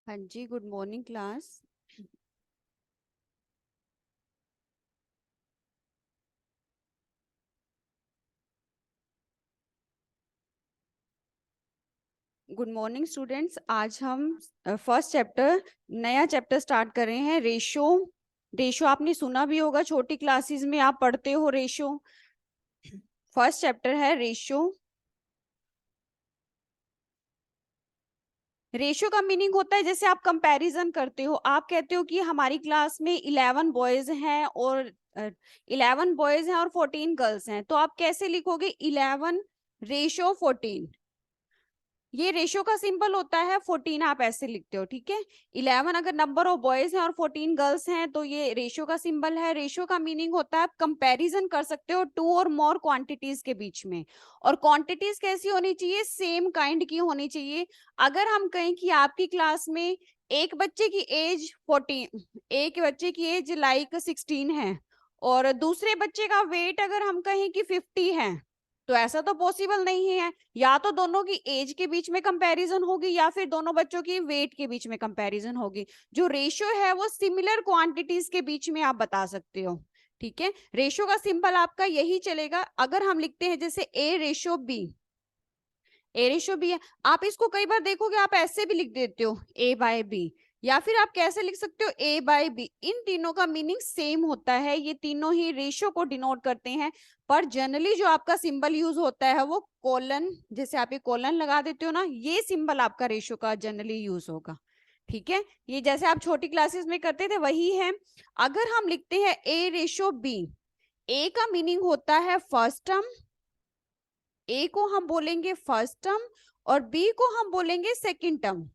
हाँ जी, good morning class. Good morning students. आज हम फर्स्ट चैप्टर नया चैप्टर स्टार्ट कर रहे हैं, रेशो। रेशो आपने सुना भी होगा, छोटी क्लासेस में आप पढ़ते हो रेशो। फर्स्ट चैप्टर है रेशो। रेशो का मीनिंग होता है जैसे आप कंपैरिजन करते हो, आप कहते हो कि हमारी क्लास में 11 बॉयज हैं और 11 बॉयज हैं और 14 गर्ल्स हैं, तो आप कैसे लिखोगे 11 रेशो 14। ये रेशो का सिंबल होता है 14, आप ऐसे लिखते हो, ठीक है। 11 अगर नंबर ऑफ बॉयज हैं और 14 गर्ल्स हैं तो ये रेशो का सिंबल है। रेशो का मीनिंग होता है आप कंपैरिजन कर सकते हो टू और मोर क्वांटिटीज के बीच में, और क्वांटिटीज कैसी होनी चाहिए, सेम काइंड की होनी चाहिए। अगर हम कहें कि आपकी क्लास में एक बच्चे की एज 14, एक बच्चे की एज लाइक 16 है और दूसरे बच्चे का वेट अगर हम कहें कि 50 है, तो ऐसा तो पॉसिबल नहीं है। या तो दोनों की एज के बीच में कंपैरिजन होगी या फिर दोनों बच्चों की वेट के बीच में कंपैरिजन होगी। जो रेशियो है वो सिमिलर क्वांटिटीज के बीच में आप बता सकते हो, ठीक है। रेशियो का सिंबल आपका यही चलेगा। अगर हम लिखते हैं जैसे A/B, A/B है, आप इसको कई बार देखोगे आप ऐसे भी लिख देते हो A/B, या फिर आप कैसे लिख सकते हो A/B। इन तीनों का मीनिंग सेम होता है, ये तीनों ही रेशियो को डिनोट करते हैं। पर जनरली जो आपका सिंबल यूज होता है वो कोलन, जैसे आप ये कोलन लगा देते हो ना, ये सिंबल आपका रेशियो का जनरली यूज होगा, ठीक है। ये जैसे आप छोटी क्लासेस में करते थे वही है। अगर हम लिखते हैं A/B, ए का मीनिंग होता है फर्स्ट टर्म, ए को हम बोलेंगे फर्स्ट टर्म और बी को हम बोलेंगे second term.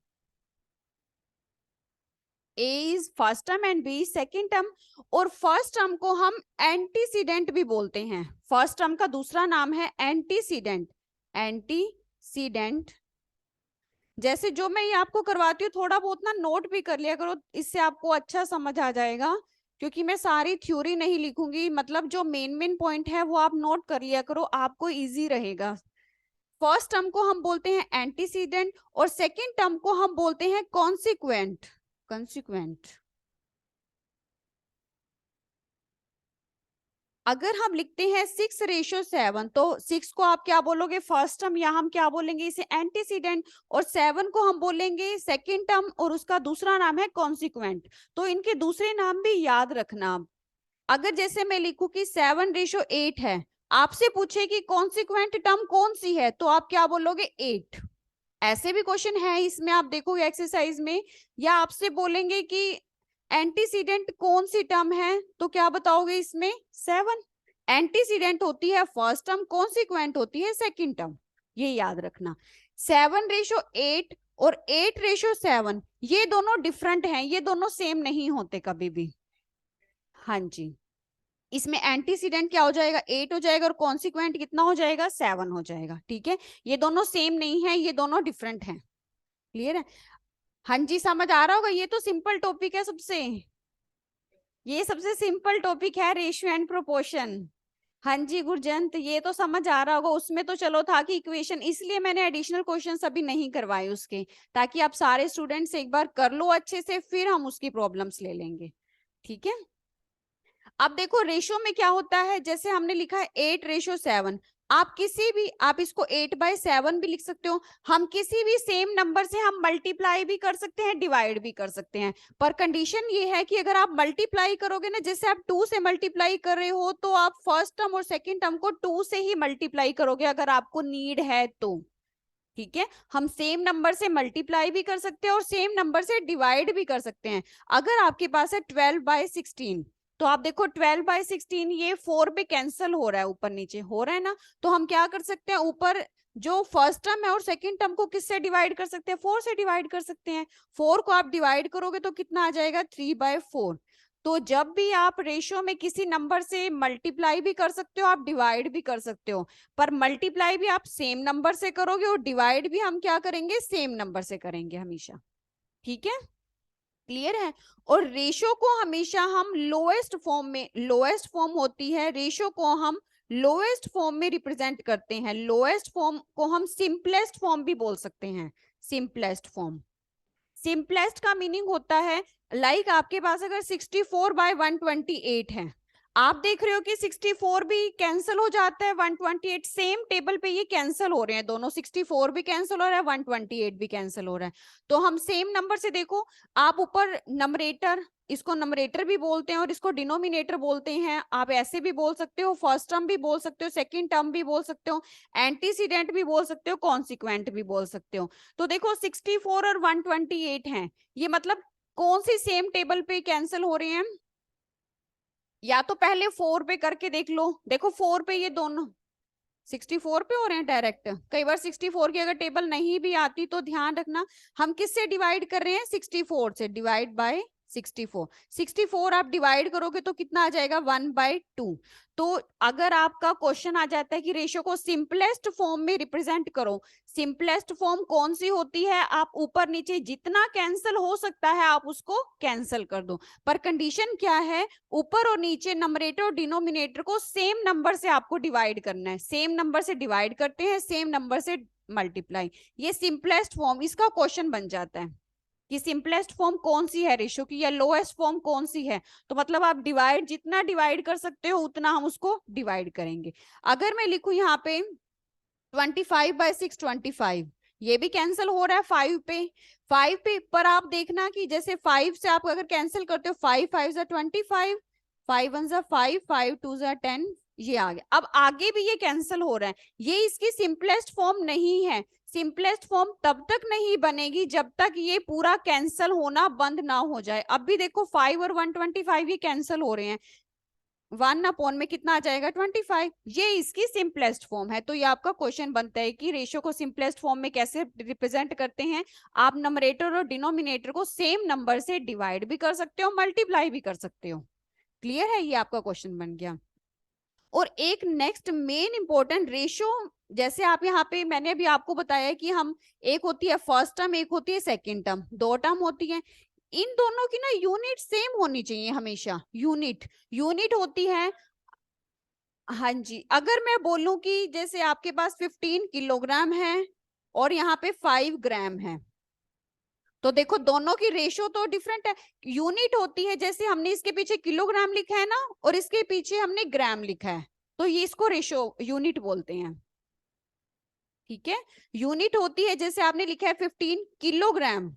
A is first term and B second term. और फर्स्ट टर्म को हम एंटीसीडेंट भी बोलते हैं। फर्स्ट टर्म का दूसरा नाम है एंटीसीडेंट। एंटीसीडेंट जैसे जो मैं ये आपको करवाती हूँ, थोड़ा बहुत ना नोट भी कर लिया करो, इससे आपको अच्छा समझ आ जाएगा। क्योंकि मैं सारी थ्योरी नहीं लिखूंगी, मतलब जो मेन मेन पॉइंट है वो आप नोट कर लिया करो, आपको इजी रहेगा। फर्स्ट टर्म को हम बोलते हैं एंटीसीडेंट और सेकंड टर्म को हम बोलते हैं कॉन्सिक्वेंट। कॉन्सिक्वेंट। अगर हम लिखते हैं 6/7, तो 6 को आप क्या बोलोगे फर्स्ट टर्म, या हम क्या बोलेंगे इसे एंटीसीडेंट, और 7 को हम बोलेंगे सेकंड टर्म और उसका दूसरा नाम है कॉन्सिक्वेंट। तो इनके दूसरे नाम भी याद रखना। अगर जैसे मैं लिखूं कि 7/8 है, आपसे पूछे कि कॉन्सिक्वेंट टर्म कौन सी है, तो आप क्या बोलोगे 8। ऐसे भी क्वेश्चन है इसमें, आप देखोगे एक्सरसाइज में। या आपसे बोलेंगे कि एंटीसीडेंट कौन सी टर्म है, तो क्या बताओगे इसमें 7। एंटीसीडेंट होती है फर्स्ट टर्म, कॉन्सिक्वेंट होती है सेकंड टर्म, ये याद रखना। 7/8 और 8/7 ये दोनों डिफरेंट हैं, ये दोनों सेम नहीं होते कभी भी। हाँ जी, इसमें एंटीसीडेंट क्या हो जाएगा 8 हो जाएगा और कॉन्सिक्वेंट कितना हो जाएगा 7 हो जाएगा, ठीक है। ये दोनों सेम नहीं है, ये दोनों डिफरेंट हैं। क्लियर है। हाँ जी, समझ आ रहा होगा, ये तो सिंपल टॉपिक है सबसे। ये सबसे सिंपल टॉपिक है रेशियो एंड प्रोपोर्शन। हाँ जी गुरजंत, ये तो समझ आ रहा होगा। उसमें तो चलो था कि इक्वेशन, इसलिए मैंने एडिशनल क्वेश्चन अभी नहीं करवाए उसके, ताकि आप सारे स्टूडेंट्स एक बार कर लो अच्छे से, फिर हम उसकी प्रॉब्लम्स ले लेंगे, ठीक है। अब देखो रेशियो में क्या होता है, जैसे हमने लिखा है 8/7, आप किसी भी, आप इसको 8/7 भी लिख सकते हो। हम किसी भी सेम नंबर से हम मल्टीप्लाई भी कर सकते हैं, डिवाइड भी कर सकते हैं। पर कंडीशन ये है कि अगर आप मल्टीप्लाई करोगे ना, जैसे आप 2 से मल्टीप्लाई कर रहे हो, तो आप फर्स्ट टर्म और सेकंड टर्म को 2 से ही मल्टीप्लाई करोगे अगर आपको नीड है तो, ठीक है। हम सेम नंबर से मल्टीप्लाई भी कर सकते हैं और सेम नंबर से डिवाइड भी कर सकते हैं। अगर आपके पास है 12/16, तो आप देखो 12/16 ये 4 पे कैंसिल हो रहा है, ऊपर नीचे हो रहा है ना, तो हम क्या कर सकते हैं, ऊपर जो फर्स्ट टर्म है और सेकंड टर्म को किससे डिवाइड कर सकते हैं, 4 से डिवाइड कर सकते हैं। 4 को आप डिवाइड करोगे तो कितना आ जाएगा 3/4। तो जब भी आप रेशियो में किसी नंबर से मल्टीप्लाई भी कर सकते हो, आप डिवाइड भी कर सकते हो। पर मल्टीप्लाई भी आप सेम नंबर से करोगे और डिवाइड भी हम क्या करेंगे, सेम नंबर से करेंगे हमेशा, ठीक है। क्लियर है। और रेशो को हमेशा हम लोएस्ट फॉर्म में, लोएस्ट फॉर्म होती है रेशो को हम लोएस्ट फॉर्म में रिप्रेजेंट करते हैं। लोएस्ट फॉर्म को हम सिंपलेस्ट फॉर्म भी बोल सकते हैं, सिंपलेस्ट फॉर्म। सिंपलेस्ट का मीनिंग होता है लाइक आपके पास अगर 64/128 है, आप देख रहे हो कि 64 भी कैंसिल हो जाता है, 128 सेम टेबल पे ये कैंसिल हो रहे हैं दोनों, 64 भी कैंसिल हो रहा है, 128 भी कैंसिल हो रहा है। तो हम सेम नंबर से देखो, आप ऊपर नंबरेटर, इसको नंबरेटर भी बोलते हैं और इसको डिनोमिनेटर बोलते हैं, आप ऐसे भी बोल सकते हो, फर्स्ट टर्म भी बोल सकते हो, सेकंड टर्म भी बोल सकते हो, एंटीसीडेंट भी बोल सकते हो, कॉन्सिक्वेंट भी बोल सकते हो। तो देखो 64 और 128 हैं, ये मतलब कौन सी सेम टेबल पे कैंसिल हो रहे हैं? या तो पहले 4 पे करके देख लो, देखो 4 पे ये दोनों 64 पे हो रहे हैं डायरेक्ट। कई बार 64 की अगर टेबल नहीं भी आती तो ध्यान रखना हम किससे डिवाइड कर रहे हैं, 64 से, डिवाइड बाय 64। 64 आप डिवाइड करोगे तो कितना आ जाएगा, 1/2। तो अगर आपका क्वेश्चन आ जाता है कि रेशियो को सिंपलेस्ट फॉर्म में रिप्रेजेंट करो, सिंपलेस्ट फॉर्म कौन सी होती है, आप ऊपर नीचे जितना कैंसिल हो सकता है आप उसको कैंसिल कर दो, पर कंडीशन क्या है, ऊपर और नीचे नंबरेटर और डिनोमिनेटर को सेम नंबर से आपको डिवाइड करना है, सेम नंबर से डिवाइड करते हैं, सेम नंबर से मल्टीप्लाई, ये सिंपलेस्ट फॉर्म इसका क्वेश्चन बन जाता है कि सिंपलेस्ट फॉर्म कौन सी है रेशियो की, या लोएस्ट फॉर्म कौन सी है। तो मतलब आप डिवाइड जितना डिवाइड कर सकते हो उतना हम उसको डिवाइड करेंगे। अगर मैं लिखूं यहाँ पे 25/6 25, ये भी कैंसिल हो रहा है 5 पे, 5 पे, पर आप देखना कि जैसे 5 से आप अगर कैंसिल करते हो, 5 5 जा 25, 5 1 जा 5, 5 2 जा 10, ये आ गया। अब आगे भी ये कैंसिल हो रहा है, ये इसकी सिंपलेस्ट फॉर्म नहीं है। सिंपलेस्ट फॉर्म तब तक नहीं बनेगी जब तक ये पूरा कैंसिल होना बंद ना हो जाए। अब भी देखो 5 और 125 ये कैंसिल हो रहे हैं, 1 में कितना आ जाएगा, 25, ये इसकी सिंपलेस्ट फॉर्म है। तो ये आपका क्वेश्चन बनता है कि रेशियो को सिंपलेस्ट फॉर्म में कैसे रिप्रेजेंट करते हैं। आप नंबरेटर और डिनोमिनेटर को सेम नंबर से डिवाइड भी कर सकते हो, मल्टीप्लाई भी कर सकते हो। क्लियर है, ये आपका क्वेश्चन बन गया। और एक नेक्स्ट मेन इंपॉर्टेंट रेशियो, जैसे आप यहाँ पे मैंने अभी आपको बताया कि हम, एक होती है फर्स्ट टर्म, एक होती है सेकंड टर्म, दो टर्म होती है, इन दोनों की ना यूनिट सेम होनी चाहिए हमेशा, यूनिट होती है। हाँ जी, अगर मैं बोलूं कि जैसे आपके पास 15 किलोग्राम है और यहाँ पे 5 ग्राम है, तो देखो दोनों की रेशियो तो डिफरेंट है, यूनिट होती है, जैसे हमने इसके पीछे किलोग्राम लिखा है ना और इसके पीछे हमने ग्राम लिखा है, तो ये इसको रेशियो यूनिट बोलते हैं। ठीक है, यूनिट होती है, जैसे आपने लिखा है 15 किलोग्राम,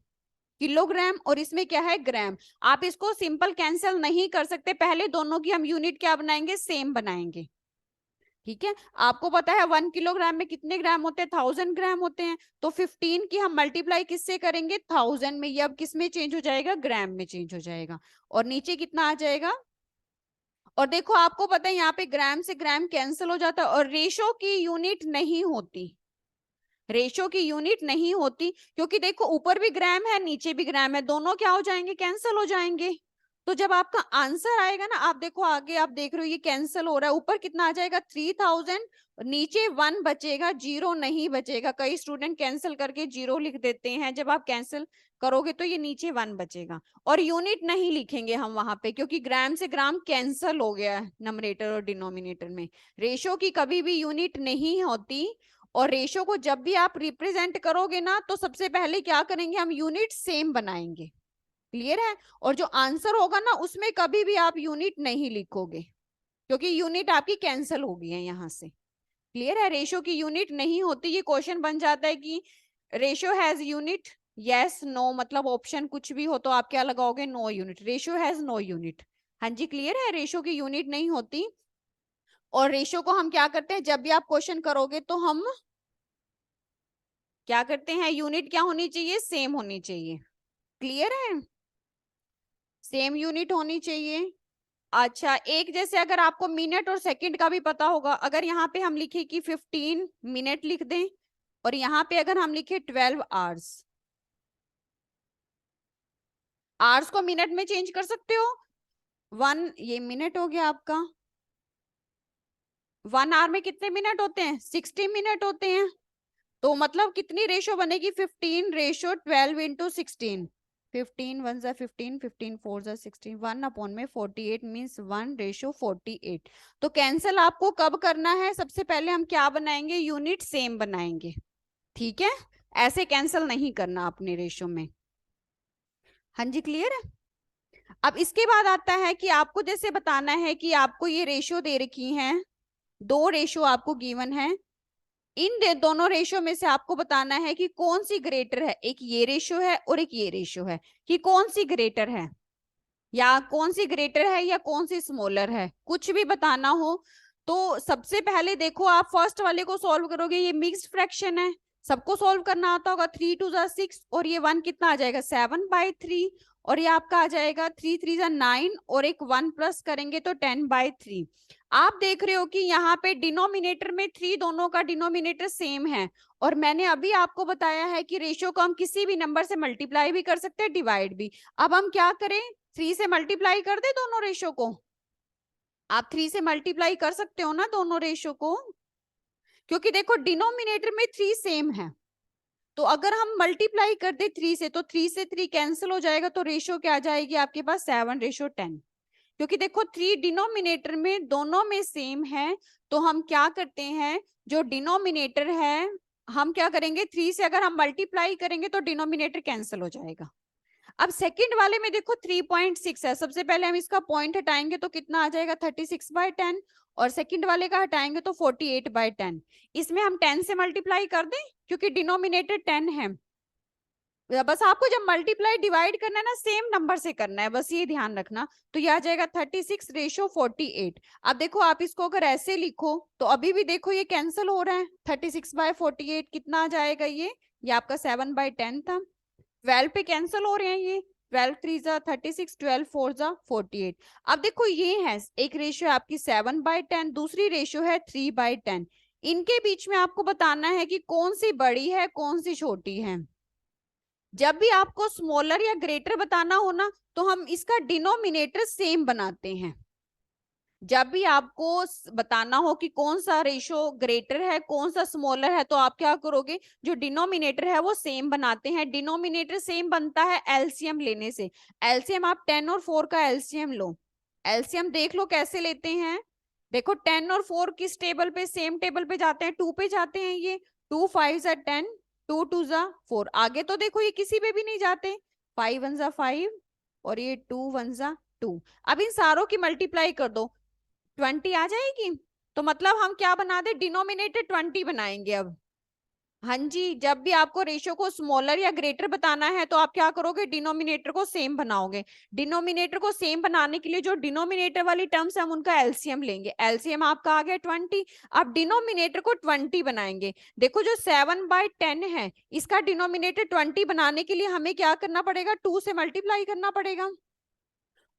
किलोग्राम, और इसमें क्या है, ग्राम। आप इसको सिंपल कैंसिल नहीं कर सकते, पहले दोनों की हम यूनिट क्या बनाएंगे, सेम बनाएंगे। ठीक है, आपको पता है 1 किलोग्राम में कितने ग्राम होते हैं, 1000 ग्राम होते हैं, तो 15 की हम मल्टीप्लाई किससे करेंगे, 1000 में, ये अब किस में चेंज हो जाएगा, ग्राम में चेंज हो जाएगा, और नीचे कितना आ जाएगा। और देखो आपको पता है यहाँ पे ग्राम से ग्राम कैंसिल हो जाता है, और रेशो की यूनिट नहीं होती, रेशो की यूनिट नहीं होती, क्योंकि देखो ऊपर भी ग्राम है नीचे भी ग्राम है, दोनों क्या हो जाएंगे, कैंसिल हो जाएंगे। तो जब आपका आंसर आएगा ना, आप देखो आगे आप देख रहे हो ये कैंसिल हो रहा है, ऊपर कितना आ जाएगा 3000, नीचे 1 बचेगा, 0 नहीं बचेगा। कई स्टूडेंट कैंसिल करके 0 लिख देते हैं, जब आप कैंसिल करोगे तो ये नीचे 1 बचेगा, और यूनिट नहीं लिखेंगे हम वहां पे, क्योंकि ग्राम से ग्राम कैंसिल हो गया है नंबरेटर और डिनोमिनेटर में। रेशो की कभी भी यूनिट नहीं होती, और रेशो को जब भी आप रिप्रेजेंट करोगे ना, तो सबसे पहले क्या करेंगे, हम यूनिट सेम बनाएंगे। क्लियर है, और जो आंसर होगा ना उसमें कभी भी आप यूनिट नहीं लिखोगे, क्योंकि यूनिट आपकी कैंसिल हो गई है यहाँ से। क्लियर है, रेशो की यूनिट नहीं होती। ये क्वेश्चन बन जाता है कि ratio has unit, yes no, मतलब ऑप्शन कुछ भी हो तो आप क्या लगाओगे, no unit, ratio has no unit. हाँ जी, क्लियर है, रेशो की यूनिट नहीं होती। और रेशो को हम क्या करते हैं, जब भी आप क्वेश्चन करोगे तो हम क्या करते हैं, यूनिट क्या होनी चाहिए, सेम होनी चाहिए। क्लियर है, सेम यूनिट होनी चाहिए। अच्छा, एक जैसे अगर आपको मिनट और सेकंड का भी पता होगा, अगर यहाँ पे हम लिखे कि 15 मिनट लिख दें, और यहाँ पे अगर हम लिखे 12 आवर्स, आवर्स को मिनट में चेंज कर सकते हो, 1 ये मिनट हो गया आपका, 1 आवर में कितने मिनट होते हैं, 60 मिनट होते हैं। तो मतलब कितनी रेशो बनेगी, 15 रेशो 12 इंटू 16, 15 1 जा 15, 15 4 जा 16, 1 में 48 मीन्स 1:48। तो कैंसिल आपको कब करना है, सबसे पहले हम क्या बनाएंगे, यूनिट सेम बनाएंगे। ठीक है, ऐसे कैंसिल नहीं करना अपने रेशो में। हाँ जी, क्लियर है। अब इसके बाद आता है कि आपको जैसे बताना है कि आपको ये रेशियो दे रखी हैं, दो रेशियो आपको गिवन है, इन दोनों रेशियो में से आपको बताना है कि कौन सी ग्रेटर है। एक ये रेशियो है और एक ये रेशियो है, कि कौन सी ग्रेटर है, या कौन सी ग्रेटर है या कौन सी स्मॉलर है, कुछ भी बताना हो तो सबसे पहले देखो आप फर्स्ट वाले को सॉल्व करोगे, ये मिक्स्ड फ्रैक्शन है, सबको सॉल्व करना आता होगा। 3 2 जा 6 और ये 1 कितना आ जाएगा 7/3, और ये आपका आ जाएगा 3 3 जा 9 और एक 1 प्लस करेंगे तो 10/3। आप देख रहे हो कि यहाँ पे डिनोमिनेटर में 3, दोनों का डिनोमिनेटर सेम है, और मैंने अभी आपको बताया है कि रेशियो को हम किसी भी नंबर से मल्टीप्लाई भी कर सकते हैं, डिवाइड भी। अब हम क्या करें, 3 से मल्टीप्लाई कर दे दोनों रेशो को। आप 3 से मल्टीप्लाई कर सकते हो ना दोनों रेशो को, क्योंकि देखो डिनोमिनेटर में 3 सेम है, तो अगर हम मल्टीप्लाई कर दे 3 से तो 3 से 3 कैंसिल हो जाएगा, तो रेशो क्या आ जाएगी आपके पास 7/10। क्योंकि देखो 3 डिनोमिनेटर में दोनों में सेम है, तो हम क्या करते हैं, जो डिनोमिनेटर है हम क्या करेंगे, 3 से अगर हम मल्टीप्लाई करेंगे तो डिनोमिनेटर कैंसिल हो जाएगा। अब सेकंड वाले में देखो 3.6 है, सबसे पहले हम इसका पॉइंट हटाएंगे तो कितना आ जाएगा 36/10, और सेकंड वाले का हटाएंगे तो 48/10। इसमें हम 10 से मल्टीप्लाई कर दें क्योंकि डिनोमिनेटर 10 है। बस आपको जब मल्टीप्लाई डिवाइड करना है ना, सेम नंबर से करना है, बस ये ध्यान रखना। तो ये आ जाएगा 36/48। अब देखो आप इसको अगर ऐसे लिखो तो अभी भी देखो ये कैंसिल हो रहा है, 36/48 कितना आ जाएगा, ये आपका 7/10 था, 12 पे कैंसिल हो रहे हैं ये, 12 3 जा 36, 12 4 जा 48। अब देखो ये है एक रेशियो आपकी 7/10, दूसरी रेशियो है 3/10। इनके बीच में आपको बताना है कि कौन सी बड़ी है कौन सी छोटी है। जब भी आपको स्मॉलर या ग्रेटर बताना हो ना, तो हम इसका डिनोमिनेटर सेम बनाते हैं। जब भी आपको बताना हो कि कौन सा रेशो ग्रेटर है कौन सा स्मॉलर है, तो आप क्या करोगे, जो डिनोमिनेटर है वो सेम बनाते हैं। डिनोमिनेटर सेम बनता है एलसीएम लेने से। एलसीएम आप 10 और 4 का एलसीएम लो, एलसीएम देख लो कैसे लेते हैं। देखो 10 और 4 किस टेबल पे, सेम टेबल पे जाते हैं, 2 पे जाते हैं। ये 2 5 जा 10, 2 2 जा 4, आगे तो देखो ये किसी पे भी नहीं जाते, 5 1 जा 5 और ये 2 1 जा 2। अब इन सारों की मल्टीप्लाई कर दो, 20 आ जाएगी। तो मतलब हम क्या बना दे, डिनोमिनेटर 20 बनाएंगे अब। हाँ जी, जब भी आपको रेशियो को स्मॉलर या ग्रेटर बताना है तो आप क्या करोगे, डिनोमिनेटर को सेम बनाओगे। डिनोमिनेटर को सेम बनाने के लिए जो डिनोमिनेटर वाली टर्म्स है हम उनका एलसीएम लेंगे। एलसीएम आपका आ गया 20। अब डिनोमिनेटर को 20 बनाएंगे। देखो जो 7/10 है इसका डिनोमिनेटर 20 बनाने के लिए हमें क्या करना पड़ेगा, 2 से मल्टीप्लाई करना पड़ेगा।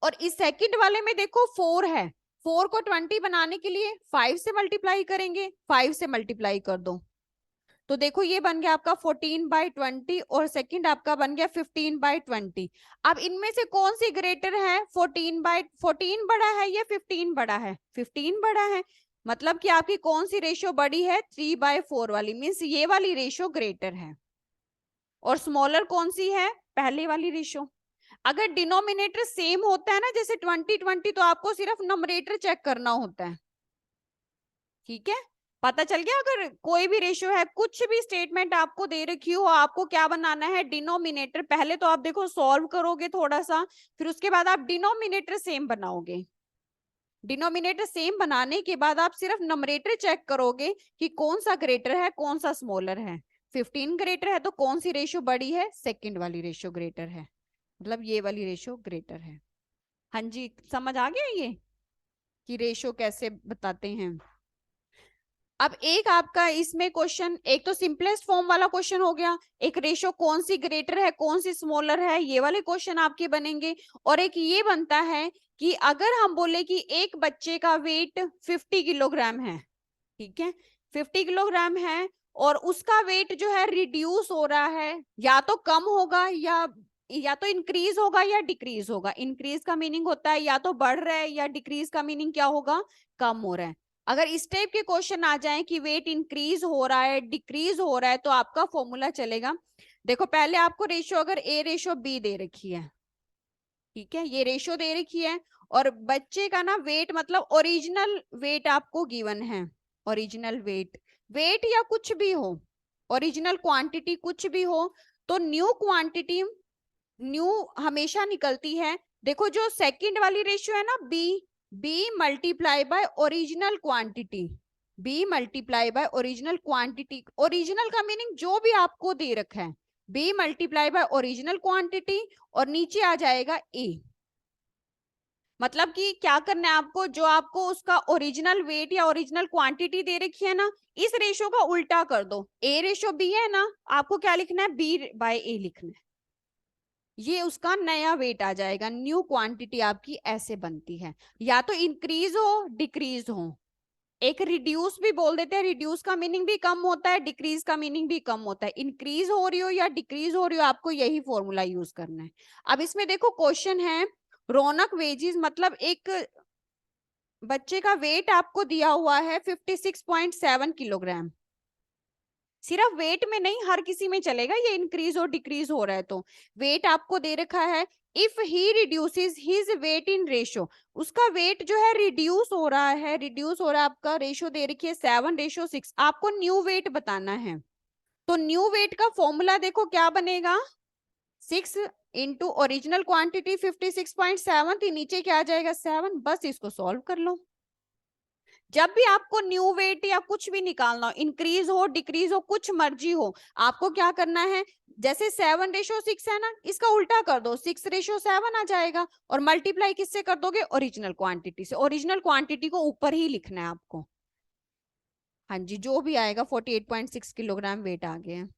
और इस सेकंड वाले में देखो 4 है, 4 को 20 बनाने के लिए 5 से मल्टीप्लाई करेंगे, 5 से मल्टीप्लाई कर दो तो देखो ये बन गया आपका 14/20 और सेकंड आपका बन गया 15/20। अब इनमें से कौन सी ग्रेटर है, 14 बड़ा है या 15 बड़ा है, 15 बड़ा है। मतलब कि आपकी कौन सी रेशियो बड़ी है, 3/4 वाली, मीन्स ये वाली रेशियो ग्रेटर है। और स्मॉलर कौन सी है, पहले वाली रेशियो। अगर डिनोमिनेटर सेम होता है ना, जैसे 20 तो आपको सिर्फ नंबरेटर चेक करना होता है। ठीक है, पता चल गया। अगर कोई भी रेशियो है, कुछ भी स्टेटमेंट आपको दे रखी हो, आपको क्या बनाना है, डिनोमिनेटर। पहले तो आप देखो सॉल्व करोगे थोड़ा सा, फिर उसके बाद आप डिनोमिनेटर सेम बनाओगे। डिनोमिनेटर सेम बनाने के बाद आप सिर्फ नंबरेटर चेक करोगे कि कौन सा ग्रेटर है कौन सा स्मॉलर है। 15 ग्रेटर है तो कौन सी रेशियो बड़ी है, सेकंड वाली रेशियो ग्रेटर है, मतलब ये वाली रेशियो ग्रेटर है। हाँ जी, समझ आ गया ये कि रेशियो कैसे बताते हैं। अब एक आपका इसमें क्वेश्चन, एक तो सिंपलेस्ट फॉर्म वाला क्वेश्चन हो गया, एक रेशियो कौन सी ग्रेटर है कौन सी स्मॉलर है, ये वाले क्वेश्चन आपके बनेंगे। और एक ये बनता है कि अगर हम बोले कि एक बच्चे का वेट 50 किलोग्राम है, ठीक है, 50 किलोग्राम है, और उसका वेट जो है रिड्यूस हो रहा है, या तो कम होगा या तो इंक्रीज होगा या डिक्रीज होगा। इंक्रीज का मीनिंग होता है या तो बढ़ रहा है, या डिक्रीज का मीनिंग क्या होगा, कम हो रहा है। अगर इस टाइप के क्वेश्चन आ जाए कि वेट इंक्रीज हो रहा है डिक्रीज हो रहा है, तो आपका फॉर्मूला चलेगा। देखो पहले आपको रेशियो, अगर ए रेशियो बी दे रखी है, ठीक है, ये रेशियो दे रखी है, और बच्चे का ना वेट, मतलब ओरिजिनल वेट आपको गिवन है। ओरिजिनल वेट, वेट या कुछ भी हो, ओरिजिनल क्वांटिटी कुछ भी हो, तो न्यू क्वांटिटी न्यू हमेशा निकलती है। देखो जो सेकंड वाली रेशियो है ना, B multiply by original quantity, B multiply by original quantity. Original का मीनिंग जो भी आपको दे रखा है, B multiply by original quantity और नीचे आ जाएगा ए। मतलब कि क्या करना है आपको, जो आपको उसका ओरिजिनल वेट या ओरिजिनल क्वांटिटी दे रखी है ना, इस रेशो का उल्टा कर दो। ए रेशो बी है ना, आपको क्या लिखना है, बी बाय ए लिखना है। ये उसका नया वेट आ जाएगा। न्यू क्वांटिटी आपकी ऐसे बनती है, या तो इंक्रीज हो डिक्रीज हो। एक रिड्यूस भी बोल देते हैं, रिड्यूस का मीनिंग भी कम होता है, डिक्रीज का मीनिंग भी कम होता है। इंक्रीज हो रही हो या डिक्रीज हो रही हो, आपको यही फॉर्मूला यूज करना है। अब इसमें देखो क्वेश्चन है, रौनक वेजीज, मतलब एक बच्चे का वेट आपको दिया हुआ है 56.7 किलोग्राम। सिर्फ वेट में नहीं, हर किसी में चलेगा, ये इंक्रीज और डिक्रीज हो रहा है। तो वेट आपको दे रखा है, if he reduces his weight in ratio, उसका वेट जो है रिड्यूस हो रहा है, रिड्यूस हो रहा है। आपका रेशो दे रखी है 7:6, आपको न्यू वेट बताना है। तो न्यू वेट का फॉर्मूला देखो क्या बनेगा, 6 इंटू ओरिजिनल क्वांटिटी 56.7 थी, नीचे क्या आ जाएगा 7। बस इसको सॉल्व कर लो। जब भी आपको न्यू वेट या कुछ भी निकालना हो, इंक्रीज हो डिक्रीज हो कुछ मर्जी हो, आपको क्या करना है, जैसे 7:6 है ना, इसका उल्टा कर दो, 6:7 आ जाएगा। और मल्टीप्लाई किससे कर दोगे, ओरिजिनल क्वांटिटी से। ओरिजिनल क्वांटिटी को ऊपर ही लिखना है आपको। हाँ जी, जो भी आएगा 48.6 किलोग्राम वेट आ गया।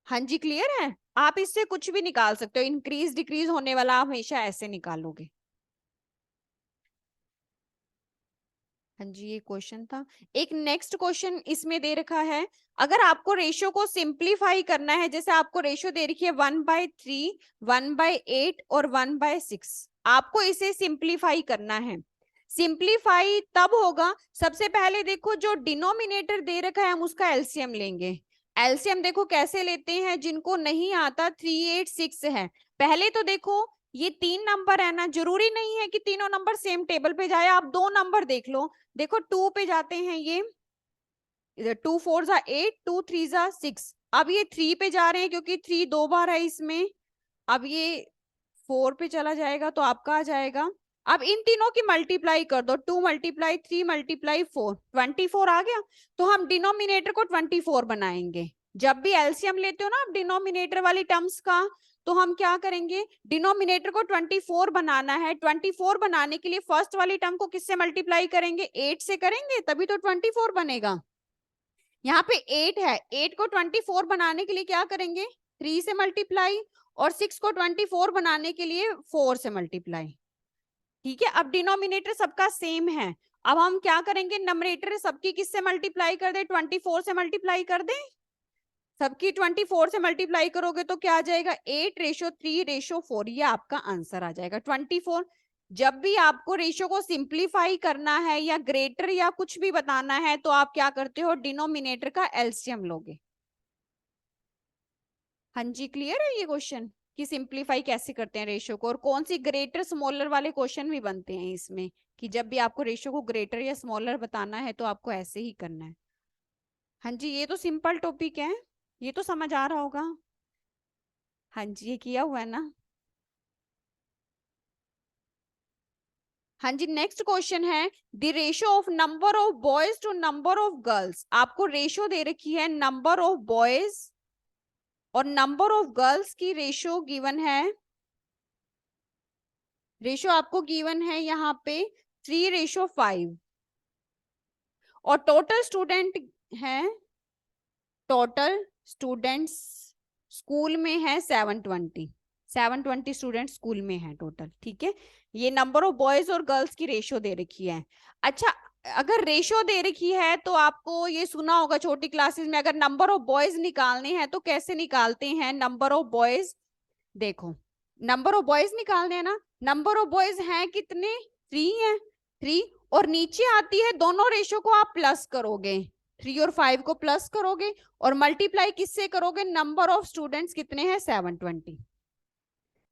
हाँ जी, क्लियर है। आप इससे कुछ भी निकाल सकते हो, इंक्रीज डिक्रीज होने वाला आप हमेशा ऐसे निकालोगे। हाँ जी, ये क्वेश्चन था। एक नेक्स्ट क्वेश्चन इसमें दे रखा है, अगर आपको रेशियो को सिंप्लीफाई करना है, जैसे आपको रेशियो दे रखी है 1/3, 1/8 और 1/6, आपको इसे सिंप्लीफाई करना है। सिंप्लीफाई तब होगा, सबसे पहले देखो जो डिनोमिनेटर दे रखा है हम उसका एलसीएम लेंगे। एलसीएम देखो कैसे लेते हैं, जिनको नहीं आता 386 है। पहले तो देखो ये 3 नंबर है ना, जरूरी नहीं है कि तीनों नंबर सेम टेबल पे जाए, आप 2 नंबर देख लो। देखो 2 पे जाते हैं, ये इधर 2 4 जा 8, 2 3 जा 6। अब ये 3 पे जा रहे हैं क्योंकि 3 2 बार है इसमें। अब ये 4 पे चला जाएगा तो आपका आ जाएगा। अब इन तीनों की मल्टीप्लाई कर दो, 2 मल्टीप्लाई 3 मल्टीप्लाई 4, 24 आ गया। तो हम डिनोमिनेटर को 24 बनाएंगे। जब भी एलसीएम लेते हो ना आप डिनोमिनेटर वाली टर्म्स का, तो हम क्या करेंगे, डिनोमिनेटर को 24 बनाना है। 24 बनाने के लिए फर्स्ट वाली टर्म को किससे मल्टीप्लाई करेंगे, 8 से करेंगे, तभी तो 24 बनेगा। यहाँ पे 8 है, 8 को 24 बनाने के लिए क्या करेंगे, 3 से मल्टीप्लाई, और 6 को 24 बनाने के लिए 4 से मल्टीप्लाई। ठीक है, अब डिनोमिनेटर सबका सेम है। अब हम क्या करेंगे, नंबरेटर सबकी किससे मल्टीप्लाई कर दे, 24 से मल्टीप्लाई कर दे। सबकी 24 से मल्टीप्लाई करोगे तो क्या आ जाएगा, 8:3:4, ये आपका आंसर आ जाएगा 24। जब भी आपको रेशियो को सिंप्लीफाई करना है या ग्रेटर या कुछ भी बताना है, तो आप क्या करते हो, डिनोमिनेटर का एलसीएम लोगे। हाँ जी, क्लियर है ये क्वेश्चन कि सिंप्लीफाई कैसे करते हैं रेशियो को, और कौन सी ग्रेटर स्मॉलर वाले क्वेश्चन भी बनते हैं इसमें, कि जब भी आपको रेशियो को ग्रेटर या स्मॉलर बताना है तो आपको ऐसे ही करना है। हाँ जी, ये तो सिंपल टॉपिक है, ये तो समझ आ रहा होगा। हाँ जी, ये किया हुआ है ना। हाँ जी, नेक्स्ट क्वेश्चन है, the ratio of number of boys to number of girls. आपको रेशियो दे रखी है, नंबर ऑफ बॉयज और नंबर ऑफ गर्ल्स की रेशियो गिवन है। रेशियो आपको गिवन है यहाँ पे 3:5, और टोटल स्टूडेंट है, टोटल स्टूडेंट्स स्कूल में है 720 स्टूडेंट स्कूल में है टोटल। ठीक है, ये नंबर ऑफ बॉयज और गर्ल्स की रेशियो दे रखी है। अच्छा, अगर रेशियो दे रखी है तो आपको ये सुना होगा छोटी क्लासेस में, अगर नंबर ऑफ बॉयज निकालने हैं तो कैसे निकालते हैं, नंबर ऑफ बॉयज, देखो नंबर ऑफ बॉयज निकालने हैं ना, नंबर ऑफ बॉयज हैं कितने, 3 है, 3, और नीचे आती है, दोनों रेशियो को आप प्लस करोगे, 3 और 5 को प्लस करोगे, और मल्टीप्लाई किससे करोगे, नंबर ऑफ स्टूडेंट्स कितने हैं 720।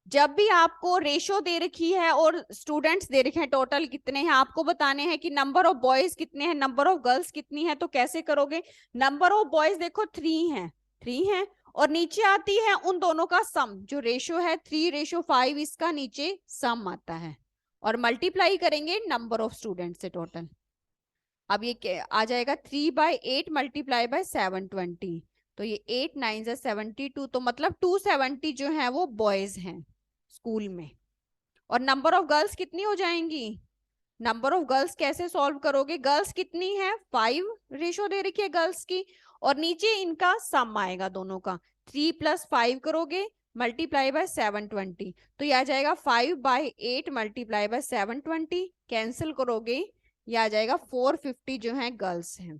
जब भी आपको रेशियो दे रखी है और स्टूडेंट्स दे रखे हैं टोटल कितने हैं, आपको बताने हैं कि नंबर ऑफ बॉयज कितने हैं, नंबर ऑफ गर्ल्स कितनी है, तो कैसे करोगे, नंबर ऑफ बॉयज देखो 3 है, 3 है, और नीचे आती है उन दोनों का सम, जो रेशो है 3:5, इसका नीचे सम आता है, और मल्टीप्लाई करेंगे नंबर ऑफ स्टूडेंट से टोटल। अब ये आ जाएगा 3/8 मल्टीप्लाई बाय 720, तो ये 8 9 72, तो मतलब 270 जो है वो बॉयज हैं स्कूल में। और नंबर ऑफ गर्ल्स कितनी हो जाएंगी? नंबर ऑफ गर्ल्स कैसे सॉल्व करोगे? गर्ल्स कितनी है? 5 रेशो दे रखी है गर्ल्स की, और नीचे इनका सम आएगा दोनों का, 3 + 5 करोगे मल्टीप्लाई बाय 720, तो ये आ जाएगा 5/8 मल्टीप्लाई बाय 720, कैंसिल करोगे ये आ जाएगा 450 जो है गर्ल्स हैं।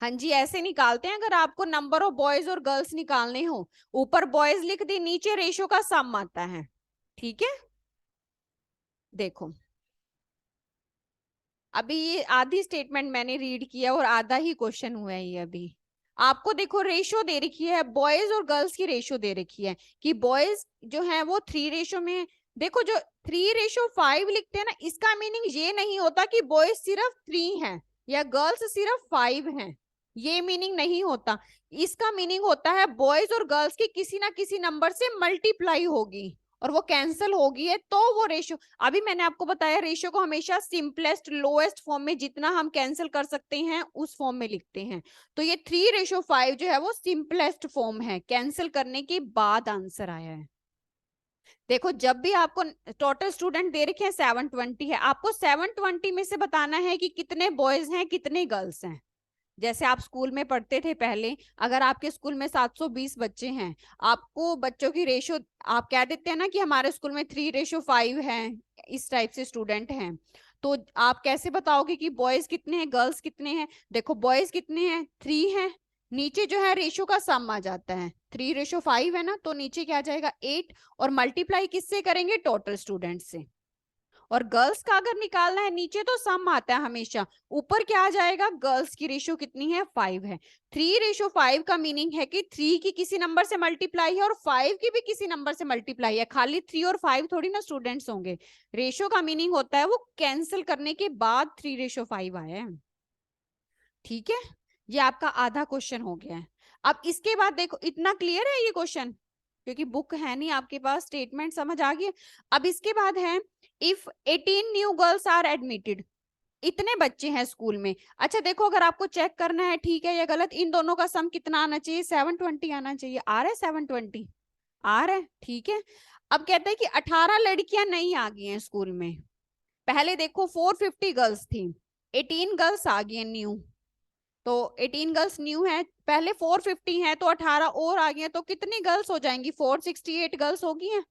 हाँ जी, ऐसे निकालते हैं अगर आपको नंबर ऑफ बॉयज और गर्ल्स निकालने हो। ऊपर बॉयज लिख दी, नीचे रेशो का सम आता है। ठीक है, देखो अभी ये आधी स्टेटमेंट मैंने रीड किया और आधा ही क्वेश्चन हुआ है ये अभी। आपको देखो रेशो दे रखी है, बॉयज और गर्ल्स की रेशो दे रखी है कि बॉयज जो है वो 3 रेशो में है। देखो जो 3:5 लिखते हैं ना, इसका मीनिंग ये नहीं होता कि बॉयज सिर्फ 3 हैं या गर्ल्स सिर्फ 5 हैं, ये मीनिंग नहीं होता। इसका मीनिंग होता है बॉयज और गर्ल्स की किसी ना किसी नंबर से मल्टीप्लाई होगी और वो कैंसिल होगी है, तो वो रेशियो। अभी मैंने आपको बताया रेशियो को हमेशा सिंपलेस्ट लोएस्ट फॉर्म में जितना हम कैंसिल कर सकते हैं उस फॉर्म में लिखते हैं। तो ये 3:5 जो है वो सिंपलेस्ट फॉर्म है, कैंसिल करने के बाद आंसर आया है। देखो जब भी आपको टोटल स्टूडेंट दे रखे हैं 720 है, आपको 720 में से बताना है कि कितने बॉयज हैं कितने गर्ल्स हैं। जैसे आप स्कूल में पढ़ते थे पहले, अगर आपके स्कूल में 720 बच्चे हैं, आपको बच्चों की रेशो आप कह देते हैं ना कि हमारे स्कूल में 3:5 है, इस टाइप से स्टूडेंट हैं, तो आप कैसे बताओगे कि बॉयज कितने हैं गर्ल्स कितने हैं? देखो बॉयज कितने हैं? 3 हैं, नीचे जो है रेशो का सम आ जाता है, 3:5 है ना, तो नीचे क्या आ जाएगा 8, और मल्टीप्लाई किससे करेंगे? टोटल स्टूडेंट से। और गर्ल्स का अगर निकालना है, नीचे तो सम आता है हमेशा, ऊपर क्या आ जाएगा? गर्ल्स की रेशियो कितनी है? 5 है। 3:5 का मीनिंग है कि 3 की किसी नंबर से मल्टीप्लाई है और 5 की भी किसी नंबर से मल्टीप्लाई है, खाली 3 और 5 थोड़ी ना स्टूडेंट्स होंगे। रेशियो का मीनिंग होता है वो कैंसिल करने के बाद 3:5 आया है। ठीक है, ये आपका आधा क्वेश्चन हो गया है। अब इसके बाद देखो, इतना क्लियर है ये क्वेश्चन? क्योंकि बुक है नहीं आपके पास, स्टेटमेंट समझ आ गई। अब इसके बाद है if 18 new girls are admitted, इतने बच्चे हैं स्कूल में। अच्छा देखो, अगर आपको चेक करना है ठीक है या गलत, इन दोनों का सम कितना आना चाहिए? 720 आना चाहिए। आ रहा है 720? आ रहा है, ठीक है। अब कहते हैं कि 18 लड़कियां नई आ गई हैं स्कूल में। पहले देखो 450 गर्ल्स थी, 18 गर्ल्स आ गई हैं न्यू, तो 18 गर्ल्स न्यू है, पहले 450 है तो 18 और आ गई हैं, तो कितनी गर्ल्स हो जाएंगी? 468 गर्ल्स होगी हैं।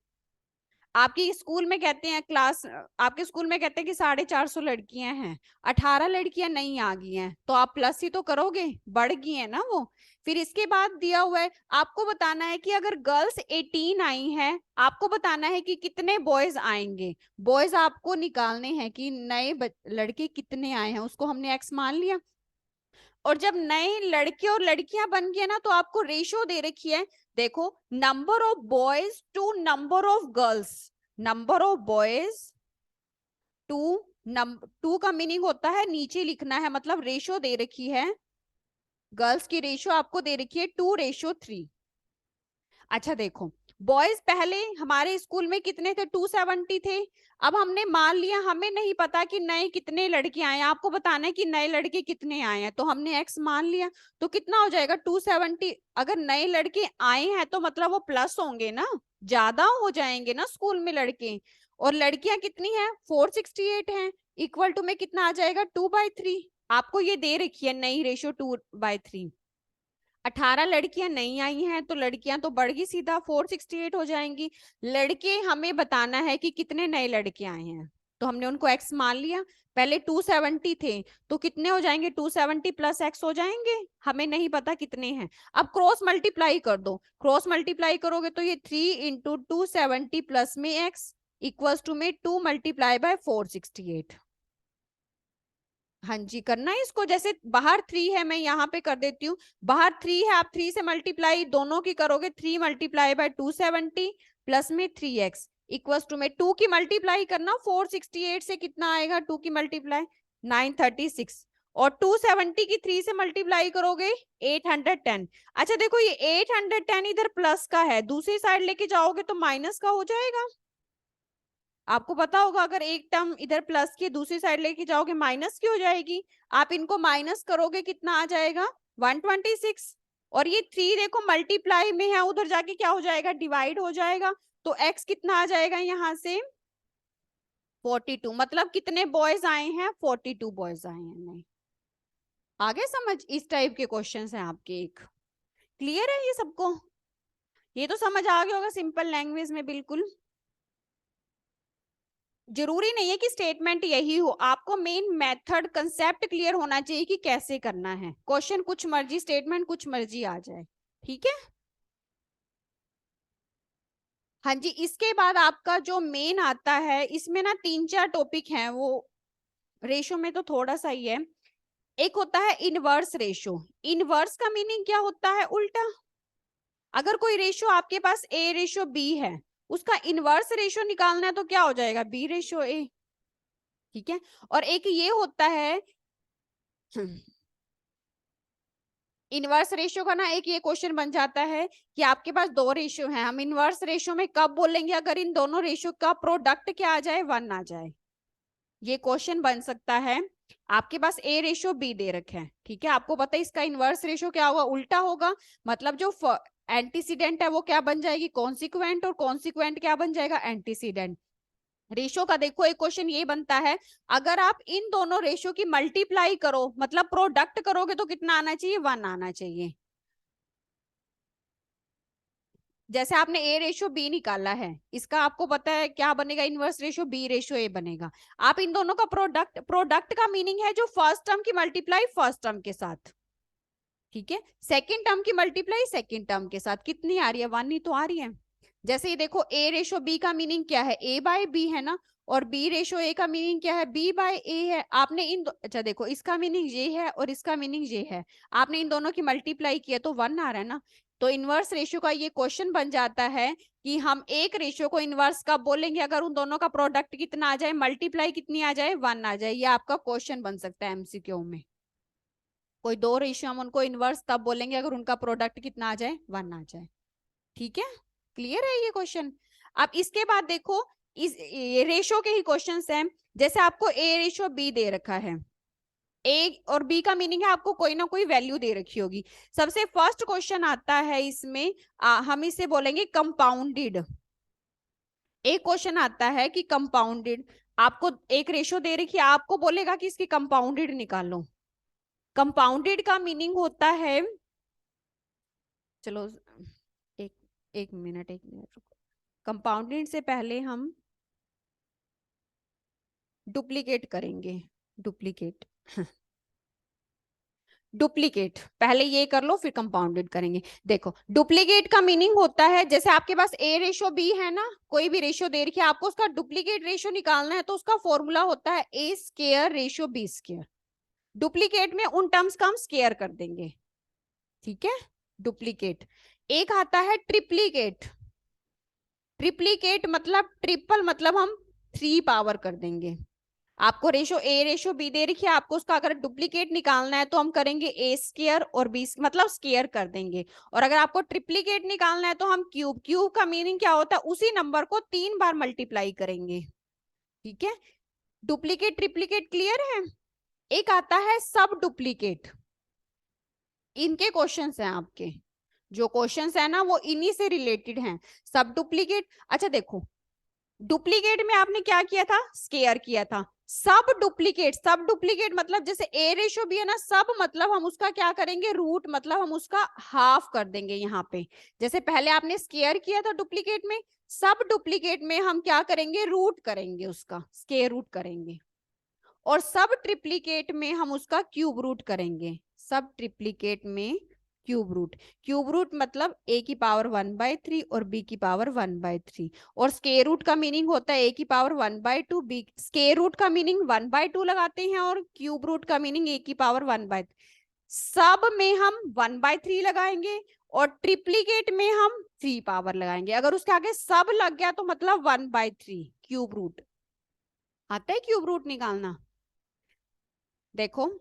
आपकी स्कूल में कहते हैं क्लास, आपके स्कूल में कहते हैं कि 450 लड़कियां हैं, 18 लड़कियां नहीं आ गई हैं, तो आप प्लस ही तो करोगे, बढ़ गई है ना वो। फिर इसके बाद दिया हुआ है, आपको बताना है कि अगर गर्ल्स 18 आई हैं, आपको बताना है कि कितने बॉयज आएंगे। बॉयज आपको निकालने हैं कि नए लड़के कितने आए हैं, उसको हमने एक्स मान लिया। और जब नए लड़के और लड़कियां बन गए ना, तो आपको रेशो दे रखी है, देखो number of boys to number of girls, number of boys to number, two का मीनिंग होता है नीचे लिखना है, मतलब रेशो दे रखी है, गर्ल्स की रेशो आपको दे रखी है 2:3। अच्छा देखो, बॉयज पहले हमारे स्कूल में कितने थे? 270 थे। अब हमने मान लिया, हमें नहीं पता कि नए कितने लड़के आए हैं, आपको बताना है कि नए लड़के कितने आए हैं, तो हमने एक्स मान लिया, तो कितना हो जाएगा? 270। अगर नए लड़के आए हैं तो मतलब वो प्लस होंगे ना, ज्यादा हो जाएंगे ना स्कूल में लड़के। और लड़कियां कितनी है? 468 है, इक्वल टू में कितना आ जाएगा? 2/3। आपको ये दे रखी है नई रेशो 2/3। 18 लड़कियां नहीं आई हैं, तो लड़कियां तो बढ़ गई, सीधा 468 हो जाएंगी। लड़के हमें बताना है कि कितने नए लड़के आए हैं, तो हमने उनको एक्स मान लिया। पहले 270 थे, तो कितने हो जाएंगे? 270 प्लस एक्स हो जाएंगे, हमें नहीं पता कितने हैं। अब क्रॉस मल्टीप्लाई कर दो, क्रॉस मल्टीप्लाई करोगे तो ये 3 × 270 प्लस में एक्स इक्वल्स टू में 2 × 468। हाँ जी, करना है इसको, जैसे बाहर 3 है, मैं यहाँ पे कर देती हूँ, बाहर 3 है, आप 3 से मल्टीप्लाई दोनों की करोगे, 3 × 270 प्लस में 3x इक्वल्स टू में 2 की मल्टीप्लाई करना 468 से, कितना आएगा 2 की मल्टीप्लाई? 936। और 270 की 3 से मल्टीप्लाई करोगे 810। अच्छा देखो ये 810 इधर प्लस का है, दूसरी साइड लेके जाओगे तो माइनस का हो जाएगा। आपको पता होगा अगर एक टर्म इधर प्लस की दूसरी साइड लेके जाओगे माइनस की हो जाएगी। आप इनको माइनस करोगे कितना आ जाएगा 126। और ये 3 देखो मल्टीप्लाई में है, उधर जाके क्या हो जाएगा डिवाइड हो जाएगा। तो x कितना आ जाएगा यहाँ से 42। मतलब कितने बॉयज आए हैं 42 बॉयज आए हैं। नहीं आगे समझ, इस टाइप के क्वेश्चंस हैं आपके। एक क्लियर है ये सबको? ये तो समझ आ गया होगा सिंपल लैंग्वेज में बिल्कुल। जरूरी नहीं है कि स्टेटमेंट यही हो, आपको मेन मेथड कंसेप्ट क्लियर होना चाहिए कि कैसे करना है। क्वेश्चन कुछ मर्जी, स्टेटमेंट कुछ मर्जी आ जाए, ठीक है। हाँ जी, इसके बाद आपका जो मेन आता है, इसमें ना 3-4 टॉपिक हैं, वो रेशो में तो थोड़ा सा ही है। एक होता है इनवर्स रेशो। इनवर्स का मीनिंग क्या होता है? उल्टा। अगर कोई रेशो आपके पास ए रेशो बी है, उसका इनवर्स रेशो निकालना है तो क्या हो जाएगा बी रेशो ए, ठीक है। और एक ये होता है इनवर्स रेशियो का ना, एक ये क्वेश्चन बन जाता है कि आपके पास दो रेशियो हैं, हम इनवर्स रेशियो में कब बोलेंगे? अगर इन दोनों रेशियो का प्रोडक्ट क्या आ जाए 1 आ जाए। ये क्वेश्चन बन सकता है। आपके पास ए रेशियो बी दे रखे हैं, ठीक है। आपको पता है इसका इनवर्स रेशियो क्या होगा? उल्टा होगा। मतलब जो एंटीसीडेंट है वो क्या बन जाएगी? कॉन्सिक्वेंट। और कॉन्सिक्वेंट क्या बन जाएगा? एंटीसीडेंट। रेशो का देखो एक क्वेश्चन ये बनता है, अगर आप इन दोनों रेशो की मल्टीप्लाई करो मतलब प्रोडक्ट करोगे तो कितना आना चाहिए? 1 आना चाहिए। जैसे आपने ए रेशो बी निकाला है, इसका आपको पता है क्या बनेगा? Inverse ratio B ratio A बनेगा। आप इन दोनों का प्रोडक्ट, प्रोडक्ट का मीनिंग है जो फर्स्ट टर्म की मल्टीप्लाई फर्स्ट टर्म के साथ, ठीक है। सेकेंड टर्म की मल्टीप्लाई सेकेंड टर्म के साथ। कितनी आ रही है? 1 ही तो आ रही है। जैसे ये देखो ए रेशो बी का मीनिंग क्या है? ए बाय बी है ना। और बी रेशो ए का मीनिंग क्या है? बी बाय ए है। आपने इन अच्छा देखो, इसका मीनिंग ये है और इसका मीनिंग ये है, आपने इन दोनों की मल्टीप्लाई किया तो 1 आ रहा है ना। तो इनवर्स रेशियो का ये क्वेश्चन बन जाता है कि हम एक रेशियो को इनवर्स कब बोलेंगे? अगर उन दोनों का प्रोडक्ट कितना आ जाए, मल्टीप्लाई कितनी आ जाए? 1 आ जाए। ये आपका क्वेश्चन बन सकता है एमसीक्यू में। कोई दो रेशियो हम उनको इनवर्स तब बोलेंगे अगर उनका प्रोडक्ट कितना आ जाए? 1 आ जाए, ठीक है। क्लियर है ये क्वेश्चन? अब इसके बाद देखो, इस ये रेशो के ही क्वेश्चंस हैं। जैसे आपको ए रेशो बी दे रखा है, ए और बी का मीनिंग है आपको कोई ना कोई वैल्यू दे रखी होगी। सबसे फर्स्ट क्वेश्चन आता है इसमें, हम इसे बोलेंगे कंपाउंडेड। एक क्वेश्चन आता है कि कंपाउंडेड, आपको एक रेशो दे रखी है, आपको बोलेगा कि इसकी कंपाउंडेड निकालो। कंपाउंडेड का मीनिंग होता है, चलो एक एक मिनट रुको। कंपाउंडेड से पहले हम डुप्लीकेट करेंगे। डुप्लीकेट डुप्लीकेट पहले ये कर लो फिर कंपाउंडेड करेंगे। देखो डुप्लीकेट का मीनिंग होता है, जैसे आपके पास ए रेशो बी है ना, कोई भी रेशो दे रखी है, आपको उसका डुप्लीकेट रेशो निकालना है तो उसका फॉर्मूला होता है A square ratio B square. Duplicate में उन टर्म्स का हम स्क्वायर कर देंगे, ठीक है। डुप्लीकेट। एक आता है ट्रिप्लीकेट। ट्रिप्लीकेट मतलब ट्रिपल, मतलब हम 3 पावर कर देंगे। आपको रेशो ए रेशो बी दे रखी है, आपको उसका अगर डुप्लीकेट निकालना है तो हम करेंगे ए स्क्वायर और बी मतलब स्क्वायर कर देंगे। और अगर आपको ट्रिप्लीकेट निकालना है तो हम क्यूब। क्यूब का मीनिंग क्या होता है? उसी नंबर को 3 बार मल्टीप्लाई करेंगे, ठीक है। डुप्लीकेट ट्रिप्लीकेट क्लियर है। एक आता है सब डुप्लीकेट। इनके क्वेश्चंस हैं आपके, जो क्वेश्चंस है ना वो इन्हीं से रिलेटेड हैं। सब डुप्लीकेट, अच्छा देखो डुप्लीकेट में आपने क्या किया था? स्क्वायर किया था। सब डुप्लीकेट, सब डुप्लीकेट मतलब जैसे ए रेशो भी है ना, सब मतलब हम उसका क्या करेंगे? रूट, मतलब हम उसका हाफ कर देंगे यहाँ पे। जैसे पहले आपने स्क्वायर किया था डुप्लीकेट में, सब डुप्लीकेट में हम क्या करेंगे? रूट करेंगे, उसका स्क्वायर रूट करेंगे। और सब ट्रिप्लीकेट में हम उसका क्यूब रूट करेंगे। सब ट्रिप्लीकेट में क्यूब रूट। क्यूब रूट मतलब a की पावर 1/3 और b की पावर 1/3। और स्क्वायर रूट का मीनिंग होता है a की पावर 1/2। b स्क्वायर रूट का मीनिंग 1/2 लगाते हैं और क्यूब रूट का मीनिंग a की पावर 1/3। सब में हम 1/3 लगाएंगे और ट्रिप्लीकेट में हम 3 पावर लगाएंगे। अगर उसके आगे सब लग गया तो मतलब 1/3 क्यूब रूट। आता है क्यूब रूट निकालना? देखो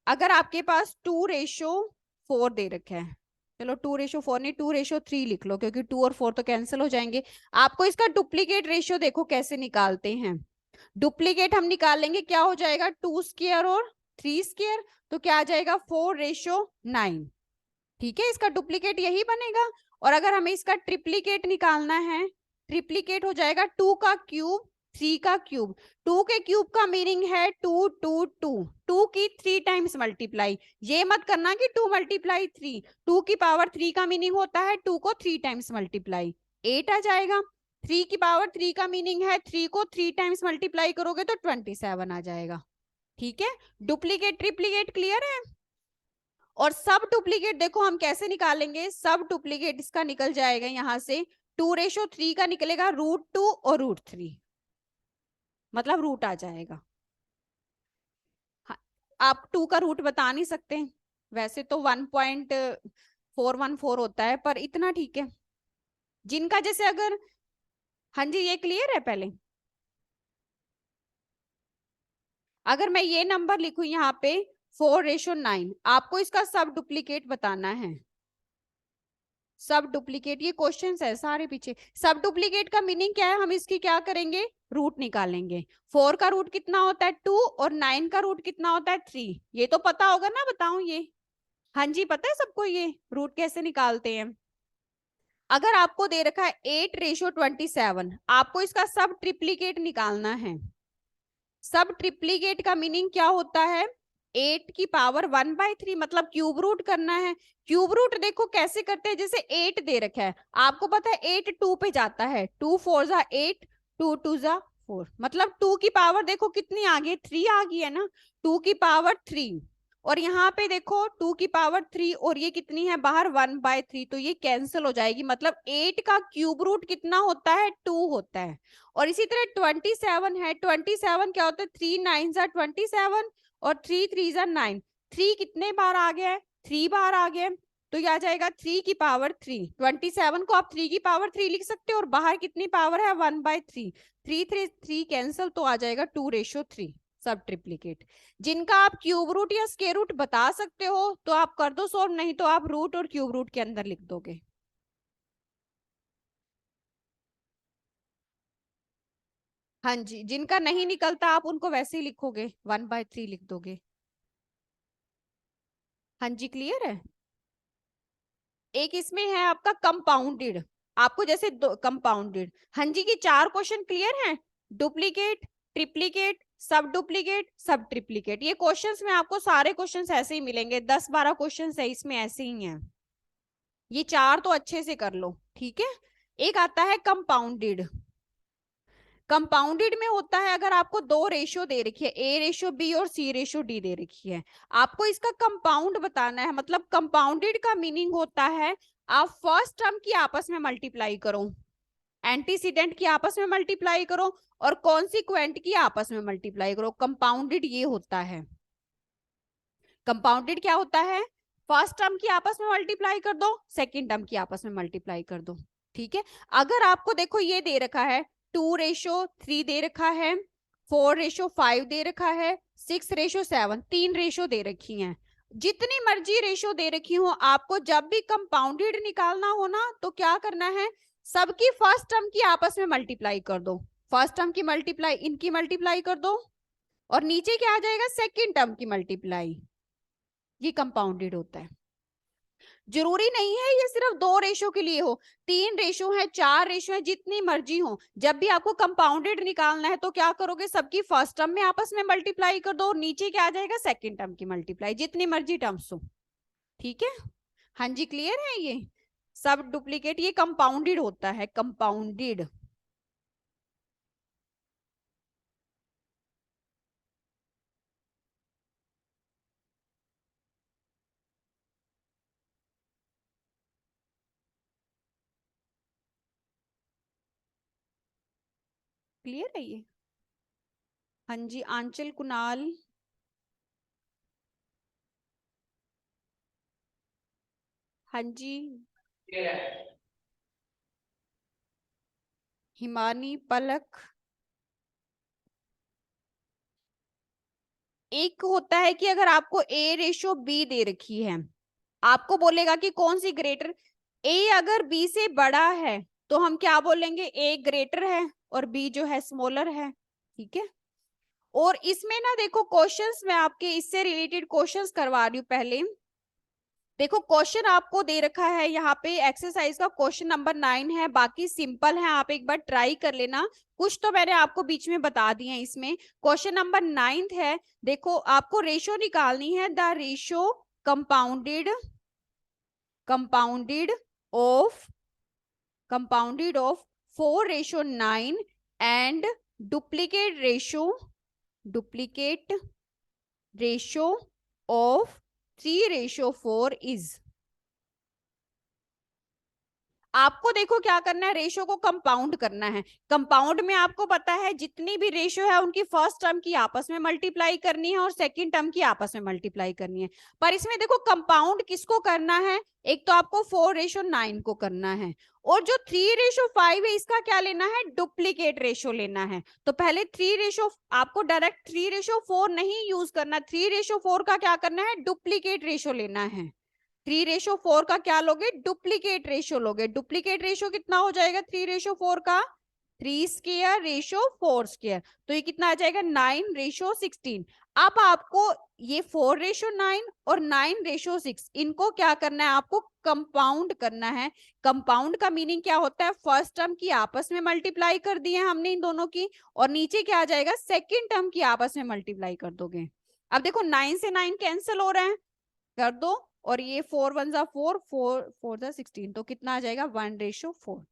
अगर आपके पास 2:4 दे रखा है, चलो 2:4 नहीं 2:3 लिख लो, क्योंकि 2 और 4 तो कैंसिल हो जाएंगे। आपको इसका डुप्लीकेट रेशियो देखो कैसे निकालते हैं। डुप्लीकेट हम निकालेंगे, क्या हो जाएगा 2 स्क्वायर और 3 स्क्वायर, तो क्या आ जाएगा 4:9। ठीक है, इसका डुप्लीकेट यही बनेगा। और अगर हमें इसका ट्रिप्लीकेट निकालना है, ट्रिप्लीकेट हो जाएगा 2 का क्यूब 3 का क्यूब। 2 के क्यूब का मीनिंग है 2 2 2, 2 की 3 टाइम्स मल्टीप्लाई। ये मत करना कि 2 × 3, 2 की पावर 3 का मीनिंग होता है 2 को 3 टाइम्स मल्टीप्लाई, 8 आ जाएगा। 3 की पावर 3 का मीनिंग है 3 को 3 टाइम्स मल्टीप्लाई करोगे तो 27 आ जाएगा। ठीक है, डुप्लीकेट ट्रिप्लीकेट क्लियर है। और सब डुप्लीकेट देखो हम कैसे निकालेंगे, सब डुप्लीकेट इसका निकल जाएगा यहां से 2:3 का निकलेगा √2 और √3, मतलब रूट आ जाएगा। हाँ, आप 2 का रूट बता नहीं सकते, वैसे तो 1.414 होता है, पर इतना ठीक है। जिनका जैसे अगर, हाँ जी ये क्लियर है। पहले अगर मैं ये नंबर लिखूं यहाँ पे 4:9, आपको इसका सब डुप्लीकेट बताना है। सब डुप्लीकेट, ये क्वेश्चन है सारे पीछे। सब डुप्लीकेट का मीनिंग क्या है, हम इसकी क्या करेंगे, रूट निकालेंगे। 4 का रूट कितना होता है 2, और 9 का रूट कितना होता है 3। ये तो पता होगा ना, बताऊं ये। हाँ जी पता है सबको ये रूट कैसे निकालते हैं। अगर आपको दे रखा है 8:27, आपको इसका सब ट्रिप्लीकेट निकालना है। सब ट्रिप्लीकेट का मीनिंग क्या होता है, 8 की पावर 1/3, मतलब क्यूब रूट करना है। क्यूब रूट देखो कैसे करते हैं, जैसे 8 दे रखा है, आपको पता है 8 2 पे जाता है, 2 4 8, 2 2 4, मतलब 2 की पावर देखो कितनी आ गई, 3 आ गई है ना, 2 की पावर 3। और यहाँ पे देखो 2 की पावर 3, और ये कितनी है बाहर 1/3, तो ये कैंसिल हो जाएगी, मतलब 8 का क्यूब रूट कितना होता है 2 होता है। और इसी तरह 27 है, 27 क्या होता है 3 9 27, और 3 3 9। 3 कितने बार आ गया है, 3 बार आ गया है, तो यह आ जाएगा 3 की पावर 3। 27 को आप 3 की पावर 3 लिख सकते हो, और बाहर कितनी पावर है 1/3। 3 3 3 कैंसिल, तो आ जाएगा 2:3। सब ट्रिप्लीकेट। जिनका आप क्यूब रूट या स्क्वायर रूट बता सकते हो तो आप कर दो सॉल्व, नहीं तो आप रूट और क्यूब रूट के अंदर लिख दोगे। हाँ जी, जिनका नहीं निकलता आप उनको वैसे ही लिखोगे, 1/3 लिख दोगे। हाँ जी क्लियर है। एक इसमें है आपका कंपाउंडेड, आपको जैसे कंपाउंडेड, हाँ जी की 4 क्वेश्चन क्लियर हैं। डुप्लीकेट, ट्रिप्लीकेट, सब डुप्लीकेट, सब ट्रिप्लीकेट, ये क्वेश्चंस में आपको सारे क्वेश्चंस ऐसे ही मिलेंगे, 10 12 क्वेश्चंस है इसमें ऐसे ही हैं। ये 4 तो अच्छे से कर लो, ठीक है। एक आता है कंपाउंडेड। कंपाउंडेड में होता है, अगर आपको 2 रेशियो दे रखी है, A:B और C:D दे रखी है, आपको इसका कंपाउंड बताना है। मतलब कंपाउंडेड का मीनिंग होता है आप फर्स्ट टर्म की आपस में मल्टीप्लाई करो, एंटीसीडेंट की आपस में मल्टीप्लाई करो, और कॉन्सिक्वेंट की आपस में मल्टीप्लाई करो, कंपाउंडेड ये होता है। कंपाउंडेड क्या होता है, फर्स्ट टर्म की आपस में मल्टीप्लाई कर दो, सेकेंड टर्म की आपस में मल्टीप्लाई कर दो। ठीक है, अगर आपको देखो ये दे रखा है 2:3 दे रखा है, 4:5 दे रखा है, 6:7, 3 रेशो दे रखी हैं। जितनी मर्जी रेशो दे रखी हो, आपको जब भी कंपाउंडेड निकालना हो ना, तो क्या करना है, सबकी फर्स्ट टर्म की आपस में मल्टीप्लाई कर दो। फर्स्ट टर्म की मल्टीप्लाई इनकी मल्टीप्लाई कर दो, और नीचे क्या आ जाएगा सेकेंड टर्म की मल्टीप्लाई। ये कंपाउंडेड होता है। जरूरी नहीं है ये सिर्फ 2 रेशो के लिए हो, 3 रेशो है, 4 रेशो है, जितनी मर्जी हो। जब भी आपको कंपाउंडेड निकालना है तो क्या करोगे, सबकी फर्स्ट टर्म में आपस में मल्टीप्लाई कर दो, और नीचे क्या आ जाएगा सेकेंड टर्म की मल्टीप्लाई, जितनी मर्जी टर्म्स हो। ठीक है, हाँ जी क्लियर है ये। सब डुप्लीकेट ये कंपाउंडेड होता है, कंपाउंडेड। क्लियर है ये। हाँ जी आंचल कुणाल, हाँ जी हिमानी, पलक, एक होता है कि अगर आपको A रेशो B दे रखी है, आपको बोलेगा कि कौन सी ग्रेटर, A अगर B से बड़ा है तो हम क्या बोलेंगे, A ग्रेटर है और B जो है स्मॉलर है, ठीक है। और इसमें ना देखो क्वेश्चंस में आपके इससे रिलेटेड क्वेश्चंस करवा रही हूँ पहले। देखो क्वेश्चन आपको दे रखा है यहाँ पे, एक्सरसाइज का क्वेश्चन नंबर 9 है, बाकी सिंपल है, आप एक बार ट्राई कर लेना। कुछ तो मैंने आपको बीच में बता दिए हैं इसमें। क्वेश्चन नंबर 9 है, देखो आपको रेशो निकालनी है, the ratio compounded compounded of 4:9 and duplicate ratio of 3:4 is. आपको देखो क्या करना है, रेशो को कंपाउंड करना है। कंपाउंड में आपको पता है जितनी भी रेशो है उनकी फर्स्ट टर्म की आपस में मल्टीप्लाई करनी है और सेकंड टर्म की आपस में मल्टीप्लाई करनी है। पर इसमें देखो कंपाउंड किसको करना है, एक तो आपको 4:9 को करना है, और जो 3:5 है इसका क्या लेना है, डुप्लीकेट रेशो लेना है। तो पहले 3 आपको डायरेक्ट 3:4 नहीं यूज करना, 3:4 का क्या करना है, डुप्लीकेट रेशो लेना है। 3:4 का क्या लोगे, डुप्लीकेट रेशो लोगे। डुप्लीकेट रेशो कितना हो जाएगा 3:4 का, 3^4 तो ये कितना आ जाएगा 9:16। अब आपको ये 4:9 और 9:6 इनको क्या करना है, आपको कंपाउंड करना है। कंपाउंड का मीनिंग क्या होता है, फर्स्ट टर्म की आपस में मल्टीप्लाई कर दी है हमने इन दोनों की, और नीचे क्या आ जाएगा, सेकेंड टर्म की आपस में मल्टीप्लाई कर दोगे। अब देखो 9 से 9 कैंसिल हो रहे हैं, कर दो, और ये 4 1 जा 4, 4 4 जा 16, तो कितना आ जाएगा 1:4।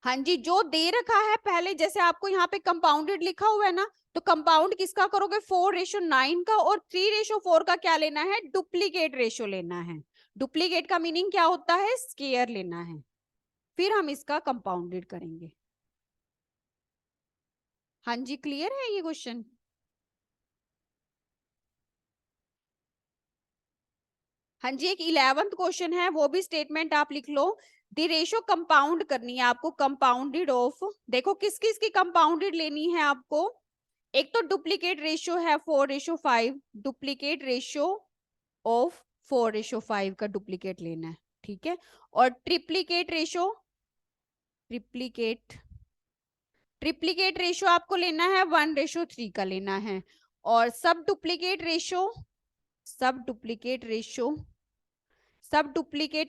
हाँ जी, जो दे रखा है पहले, जैसे आपको यहाँ पे कंपाउंडेड लिखा हुआ है ना, तो कंपाउंड किसका करोगे, 4:9 का, और 3:4 का क्या लेना है, डुप्लीकेट रेशो लेना है। डुप्लीकेट का मीनिंग क्या होता है, स्केयर लेना है, फिर हम इसका कंपाउंडेड करेंगे। हाँ जी, क्लियर है ये क्वेश्चन। हाँ जी, एक 11th क्वेश्चन है, वो भी स्टेटमेंट आप लिख लो। दी रेशो कंपाउंड करनी है आपको, कंपाउंडेड ऑफ, देखो किस किस की कंपाउंडेड लेनी है आपको। एक तो डुप्लीकेट रेशियो है 4:5, डुप्लीकेट रेशियो ऑफ 4:5 का डुप्लीकेट लेना है, ठीक है। और ट्रिप्लीकेट ट्रिप्लीकेट रेशियो आपको लेना है 1:3 का लेना है। और सब डुप्लीकेट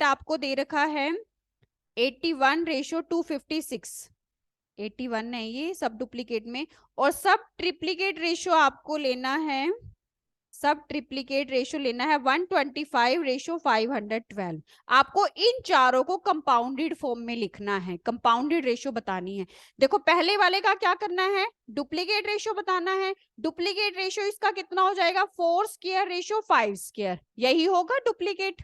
आपको दे रखा है 81:256, 81 है ये सब डुप्लीकेट में। और सब ट्रिप्लीकेट रेशियो आपको लेना है, 125:512। आपको इन चारों को कंपाउंडेड फॉर्म में लिखना है, कंपाउंडेड रेशियो बतानी है। देखो पहले वाले का क्या करना है, डुप्लीकेट रेशियो बताना है। डुप्लीकेट रेशियो इसका कितना हो जाएगा, 4^2 यही होगा डुप्लीकेट,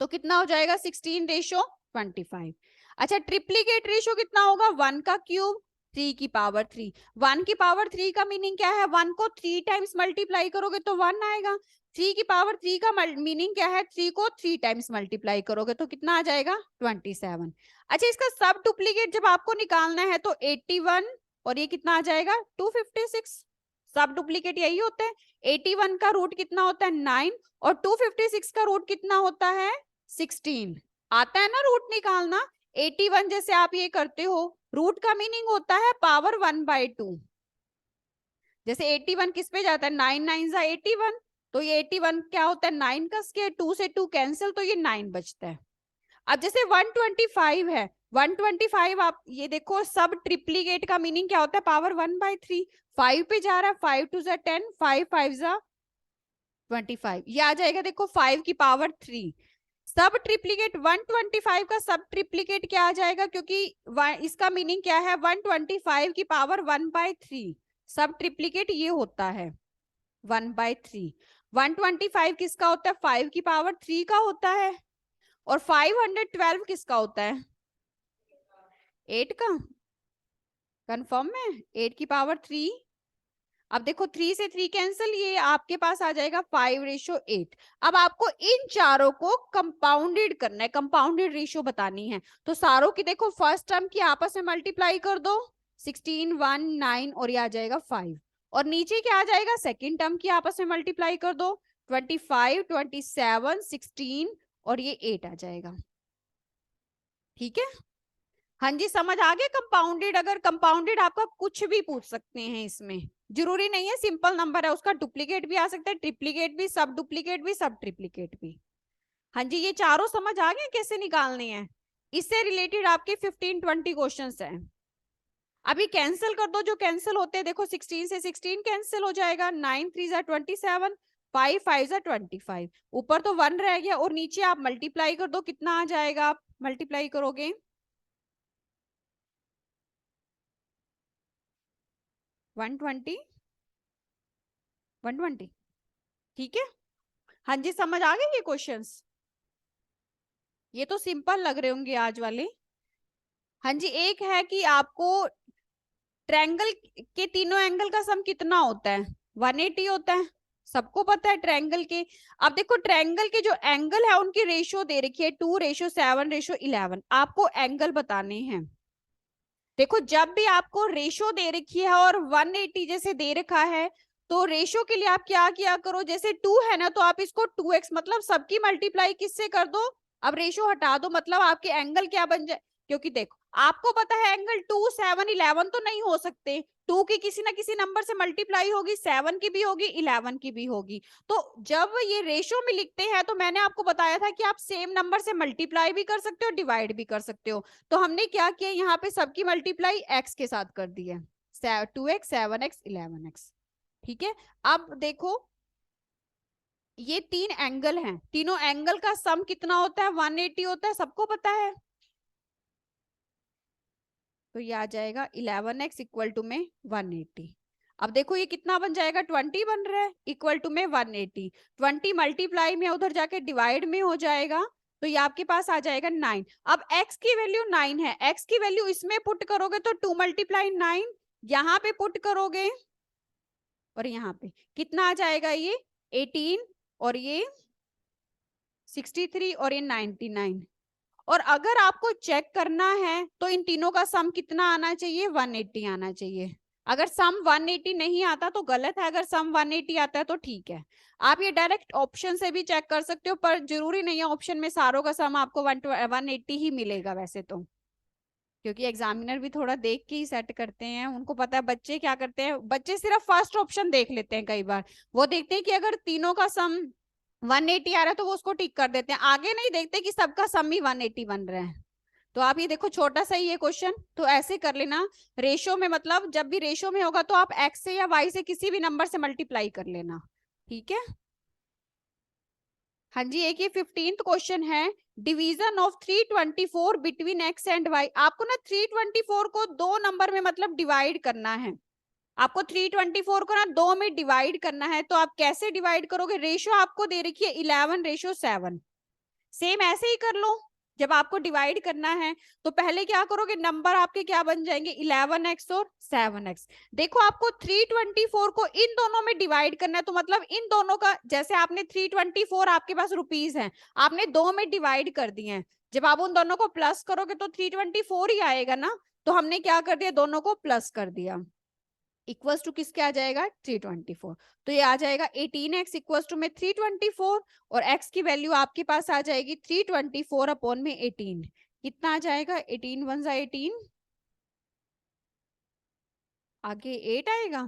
तो कितना हो जाएगा 16:25। अच्छा, ट्रिप्लीकेट रेशियो कितना होगा, 1 का क्यूब 3 की पावर 3। 1 की पावर 3 का मीनिंग क्या है, 1 को 3 टाइम्स मल्टीप्लाई करोगे तो 1 आएगा। 3 की पावर 3 का मीनिंग क्या है, 3 को 3 टाइम्स मल्टीप्लाई करोगे तो कितना आ जाएगा 27। अच्छा, इसका सब डुप्लीकेट जब आपको निकालना है तो 81, और ये कितना आ जाएगा 256। सब डुप्लीकेट यही होते हैं। 81 का रूट कितना होता है 9, और 256 का रूट कितना होता है 16। आता है ना रूट निकालना। 81 जैसे आप ये करते हो, रूट का मीनिंग होता है पावर 1/2। जैसे 81 किस पे जाता है, 9 9 जा 81, तो ये 81 क्या होता है 9 का स्क्वायर, 2 से 2 कैंसिल, तो ये 9 बचता है। अब जैसे 125 है, 125 आप ये देखो, सब ट्रिप्लीकेट का मीनिंग क्या होता है, पावर 1/3। 5 पे जा रहा है, 5 2 जा 10, 5 5 जा 25, ये आ जाएगा देखो 5 की पावर 3। सब ट्रिप्लीकेट 125 का सब ट्रिप्लीकेट क्या आ जाएगा, क्योंकि इसका मीनिंग क्या है, 125 की पावर 1/3। सब ट्रिप्लीकेट ये होता है 1/3। 125 किसका होता है, 5 की पावर 3 का होता है। और 512 किसका होता है, 8 का। कंफर्म में 8 की पावर 3। अब देखो 3 से 3 कैंसिल, ये आपके पास आ जाएगा 5:8। अब आपको इन चारों को कंपाउंडेड करना है, कंपाउंडेड रेशियो बतानी है। तो सारों की देखो फर्स्ट टर्म की आपस में मल्टीप्लाई कर दो, 16 1 9, और ये आ जाएगा 5। और नीचे क्या आ जाएगा, सेकेंड टर्म की आपस में मल्टीप्लाई कर दो, 25, 27, 16 और ये 8 आ जाएगा। ठीक है, हाँ जी समझ आ गया। कंपाउंडेड, अगर कंपाउंडेड आपका कुछ भी पूछ सकते हैं, इसमें जरूरी नहीं है सिंपल नंबर है, उसका डुप्लीकेट भी आ सकता है, ट्रिप्लीकेट भी, सब डुप्लीकेट भी, सब ट्रिप्लीकेट भी। हाँ जी, ये चारों समझ आ गए कैसे निकालने हैं। इससे रिलेटेड आपके 15-20 क्वेश्चंस हैं। अभी कैंसिल कर दो जो कैंसिल होते हैं, देखो 16 से 16 कैंसिल हो जाएगा, 9 3 जा 27, 5 5 जा 25, ऊपर तो 1 रह गया, और नीचे आप मल्टीप्लाई कर दो, कितना आ जाएगा, आप मल्टीप्लाई करोगे 120, 120। ठीक है, हाँ जी समझ आ गए ये क्वेश्चंस। ये तो सिंपल लग रहे होंगे आज वाले। हाँ जी, एक है कि आपको ट्रायंगल के तीनों एंगल का सम कितना होता है, 180 होता है, सबको पता है ट्रायंगल के। अब देखो ट्रायंगल के जो एंगल है उनकी रेशियो दे रखी है 2:7:11, आपको एंगल बताने हैं। देखो जब भी आपको रेशियो दे रखी है और 180 जैसे दे रखा है, तो रेशियो के लिए आप क्या किया करो, जैसे 2 है ना तो आप इसको 2x मतलब सबकी मल्टीप्लाई किससे कर दो, अब रेशियो हटा दो, मतलब आपके एंगल क्या बन जाए, क्योंकि देखो आपको पता है एंगल 2 7 11 तो नहीं हो सकते, 2 की किसी ना किसी नंबर से मल्टीप्लाई होगी, 7 की भी होगी, 11 की भी होगी। तो जब ये रेशियो में लिखते हैं तो मैंने आपको बताया था कि आप सेम नंबर से मल्टीप्लाई भी कर सकते हो, डिवाइड भी कर सकते हो। तो हमने क्या किया, यहाँ पे सबकी मल्टीप्लाई x के साथ कर दी है, 2x 7x 11x। ठीक है, अब देखो ये तीन एंगल हैं, तीनों एंगल का सम कितना होता है, 180 होता है, सबको पता है। तो ये आ जाएगा 11x इक्वल टू में 180। अब देखो ये कितना बन जाएगा, 20 बन रहा है, इक्वल टू में 180, 20 मल्टीप्लाई में उधर जाके डिवाइड में हो जाएगा, तो ये आपके पास आ जाएगा 9। अब x की वैल्यू 9 है, x की वैल्यू इसमें पुट करोगे तो 2 मल्टीप्लाई 9, यहाँ पे पुट करोगे और यहाँ पे कितना आ जाएगा, ये 18 और ये 63 और ये 99। और अगर आपको चेक करना है तो इन तीनों का सम कितना आना चाहिए, 180 आना चाहिए। अगर सम 180 नहीं आता तो गलत है, अगर सम 180 आता है तो ठीक है। आप ये डायरेक्ट ऑप्शन से भी चेक कर सकते हो, पर जरूरी नहीं है ऑप्शन में सारों का सम आपको 180 ही मिलेगा वैसे तो, क्योंकि एग्जामिनर भी थोड़ा देख के ही सेट करते हैं, उनको पता है बच्चे क्या करते हैं, बच्चे सिर्फ फर्स्ट ऑप्शन देख लेते हैं, कई बार वो देखते हैं कि अगर तीनों का सम 180 आ रहा है तो वो उसको टिक कर देते हैं, आगे नहीं देखते कि सबका सम ही 180 बन रहा है। तो आप ये देखो छोटा सा ही ये क्वेश्चन, तो ऐसे कर लेना रेशो में, मतलब जब भी रेशो में होगा तो आप x से या y से किसी भी नंबर से मल्टीप्लाई कर लेना। ठीक है, हाँ जी, एक ये 15th क्वेश्चन है, division of 324 between x and y। आपको ना 324 को दो नंबर में मतलब डिवाइड करना है, आपको 324 को ना दो में डिवाइड करना है, तो आप कैसे डिवाइड करोगे, रेशियो आपको दे रखी है 11:7, सेम ऐसे ही कर लो। जब आपको डिवाइड करना है तो पहले क्या करोगे, नंबर आपके क्या बन जाएंगे, 11x और 7x। देखो आपको 324 को इन दोनों में डिवाइड करना है, तो मतलब इन दोनों का, जैसे आपने 324 आपके पास रुपीस है, आपने दो में डिवाइड कर दिए हैं, जब आप उन दोनों को प्लस करोगे तो 324 ही आएगा ना, तो हमने क्या कर दिया, दोनों को प्लस कर दिया, इक्वल्स टू किसके आ जाएगा, 324। तो ये आ जाएगा 18x इक्वल्स टू में 324, और x की वैल्यू आपके पास आ जाएगी 324 अपॉन में 18, कितना आ जाएगा, 18 1 जा 18, आगे 8 आएगा,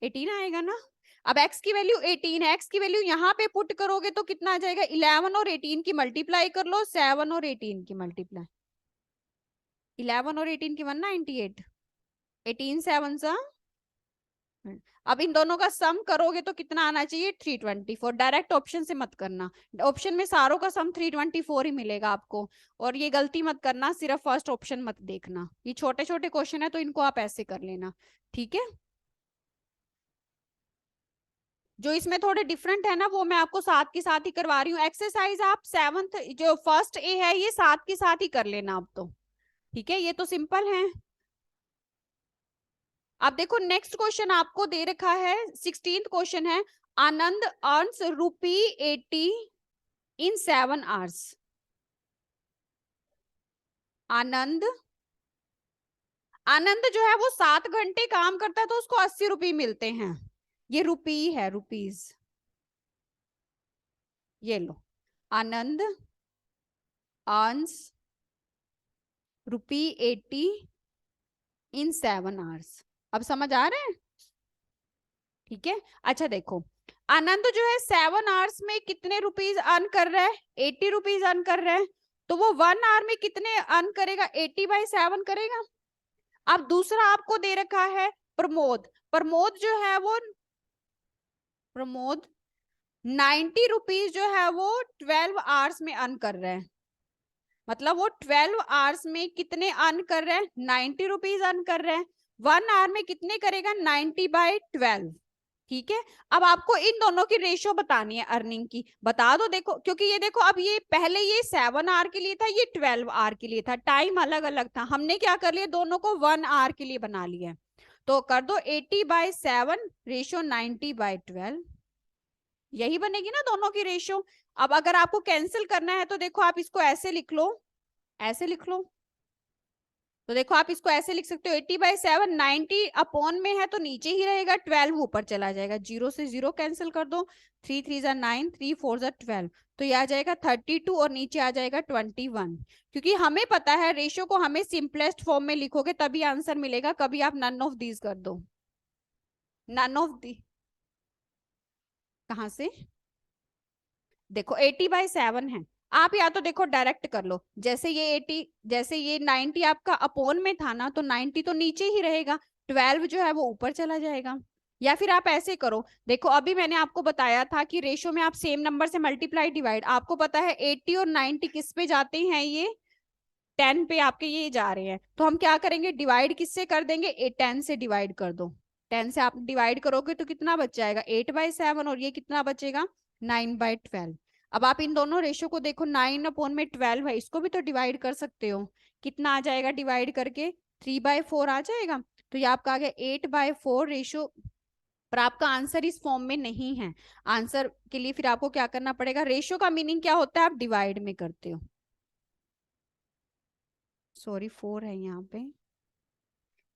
18 आएगा ना। अब x की वैल्यू 18 है, x की वैल्यू यहाँ पे पुट करोगे तो कितना आ जाएगा, 11 और 18 की मल्टीप्लाई कर लो, 7 और 18 की मल्टीप्लाई, 11 और 18 की 198, 18 7 जा। अब इन दोनों का सम करोगे तो कितना आना चाहिए, 324। डायरेक्ट ऑप्शन से मत करना, ऑप्शन में सारों का सम 324 ही मिलेगा आपको, और ये गलती मत करना, सिर्फ फर्स्ट ऑप्शन मत देखना, ये छोटे छोटे क्वेश्चन है तो इनको आप ऐसे कर लेना। ठीक है, जो इसमें थोड़े डिफरेंट है ना वो मैं आपको साथ के साथ ही करवा रही हूँ, एक्सरसाइज आप 7th जो फर्स्ट ए है ये साथ के साथ ही कर लेना अब तो। ठीक है, ये तो सिंपल है। अब देखो नेक्स्ट क्वेश्चन आपको दे रखा है, 16th क्वेश्चन है, आनंद अर्न्स ₹80 इन 7 आवर्स। आनंद आनंद जो है वो 7 घंटे काम करता है तो उसको 80 रुपये मिलते हैं। ये रुपी है, रुपीज। ये लो, आनंद अर्न्स ₹80 इन 7 आवर्स। अब समझ आ रहे हैं? ठीक है। अच्छा देखो, आनंद जो है 7 आवर्स में कितने रुपीज अर्न कर रहा है? 80 रुपीज अर्न कर रहा है। तो वो 1 आवर में कितने अर्न करेगा? 80/7 करेगा। अब दूसरा आपको दे रखा है प्रमोद। प्रमोद जो है वो, प्रमोद 90 रुपीज जो है वो 12 आवर्स में अर्न कर रहा है। मतलब वो 12 आवर्स में कितने अर्न कर रहे हैं? 90 रुपीज अर्न कर रहे हैं। 1 आवर में कितने करेगा? 90/12। ठीक है। अब आपको इन दोनों की रेशियो बतानी है अर्निंग की। बता दो, देखो, क्योंकि ये देखो, अब ये पहले ये 7 आवर के लिए था, ये 12 आवर के लिए था, टाइम अलग अलग था। हमने क्या कर लिया, दोनों को 1 आवर के लिए बना लिया। तो कर दो 80/7 रेशियो 90/12। यही बनेगी ना दोनों की रेशियो। अब अगर आपको कैंसिल करना है तो देखो, आप इसको ऐसे लिख लो, ऐसे लिख लो। तो देखो आप इसको ऐसे लिख सकते हो, 80/7, 90 अपॉन में है तो नीचे ही रहेगा, 12 ऊपर चला जाएगा, 0 से 0 कैंसिल कर दो, 3 3 जा 9, 3 4 जा 12, तो ये आ जाएगा 32 और नीचे आ जाएगा 21। क्योंकि हमें पता है रेशियो को हमें सिंपलेस्ट फॉर्म में लिखोगे तभी आंसर मिलेगा, कभी आप नन ऑफ दीज कर दो। नन ऑफ दी कहां से? देखो 80/7 है, आप या तो देखो डायरेक्ट कर लो, जैसे ये 80, जैसे ये 90 आपका अपॉन में था ना, तो 90 तो नीचे ही रहेगा, 12 जो है वो ऊपर चला जाएगा। या फिर आप ऐसे करो, देखो अभी मैंने आपको बताया था कि रेशो में आप सेम नंबर से मल्टीप्लाई डिवाइड, आपको पता है 80 और 90 किस पे जाते हैं? ये 10 पे आपके ये जा रहे हैं, तो हम क्या करेंगे, डिवाइड किससे कर देंगे? 10 से डिवाइड कर दो। 10 से आप डिवाइड करोगे तो कितना बच जाएगा? 8/7, और ये कितना बचेगा? 9/12। अब आप इन दोनों रेशो को देखो, 9/12 है, इसको भी तो डिवाइड कर सकते हो। कितना आ जाएगा डिवाइड करके? 3/4 आ जाएगा। तो ये आपका आ गया 8/4 रेशो। पर आपका आंसर इस फॉर्म में नहीं है। आंसर के लिए फिर आपको क्या करना पड़ेगा? रेशो का मीनिंग क्या होता है? आप डिवाइड में करते हो। सॉरी, 4 है यहाँ पे,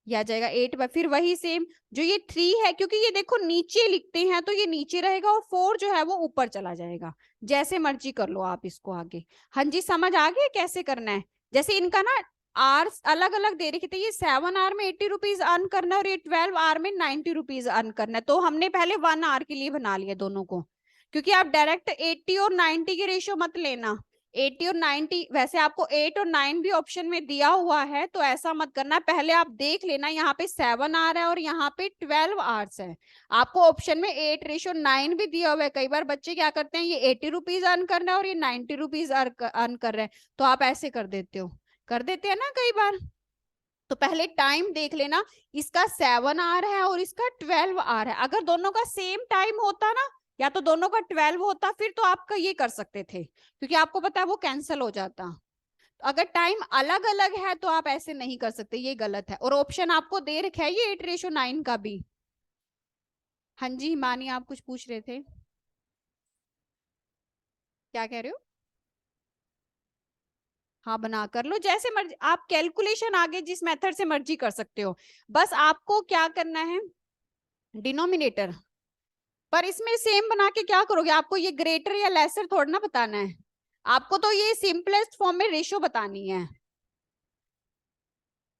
यह आ जाएगा 8 फिर वही सेम, जो ये 3 है, क्योंकि ये देखो नीचे लिखते हैं तो ये नीचे रहेगा, और 4 जो है वो ऊपर चला जाएगा। जैसे मर्जी कर लो आप इसको आगे। हाँ जी, समझ आ गया कैसे करना है? जैसे इनका ना आवर्स अलग अलग दे रखे थे, ये 7 आवर में 80 रुपीज अर्न करना है और ये 12 आवर में 90 रुपीज अर्न करना है, तो हमने पहले 1 आवर के लिए बना लिया दोनों को। क्योंकि आप डायरेक्ट 80 और 90 की रेशियो मत लेना। 80 और 90, वैसे आपको 8 और 9 भी ऑप्शन में दिया हुआ है, तो ऐसा मत करना, पहले आप देख लेना, यहाँ पे 7 आ रहा है और यहाँ पे 12 आवर्स है। आपको ऑप्शन में 8:9 भी दिया हुआ है। कई बार बच्चे क्या करते हैं, ये 80 रुपीज अर्न कर रहे हैं और ये 90 रुपीज अर्न कर रहे हैं, तो आप ऐसे कर देते हो, कर देते हैं ना कई बार। तो पहले टाइम देख लेना, इसका 7 आवर है और इसका 12 आवर है। अगर दोनों का सेम टाइम होता ना, या तो दोनों का 12 होता, फिर तो आपका ये कर सकते थे, क्योंकि आपको पता है वो कैंसिल हो जाता। तो अगर टाइम अलग अलग है तो आप ऐसे नहीं कर सकते, ये गलत है। और ऑप्शन आपको दे रखा है ये 8:9 का भी। हाँ जी मानी, आप कुछ पूछ रहे थे, क्या कह रहे हो? हाँ बना कर लो, जैसे मर्जी आप कैलकुलेशन आगे जिस मेथड से मर्जी कर सकते हो। बस आपको क्या करना है, डिनोमिनेटर पर इसमें सेम बना के क्या करोगे? आपको ये ग्रेटर या लेसर थोड़ा ना बताना है, आपको तो ये सिंपलेस्ट फॉर्म में रेशियो बतानी है।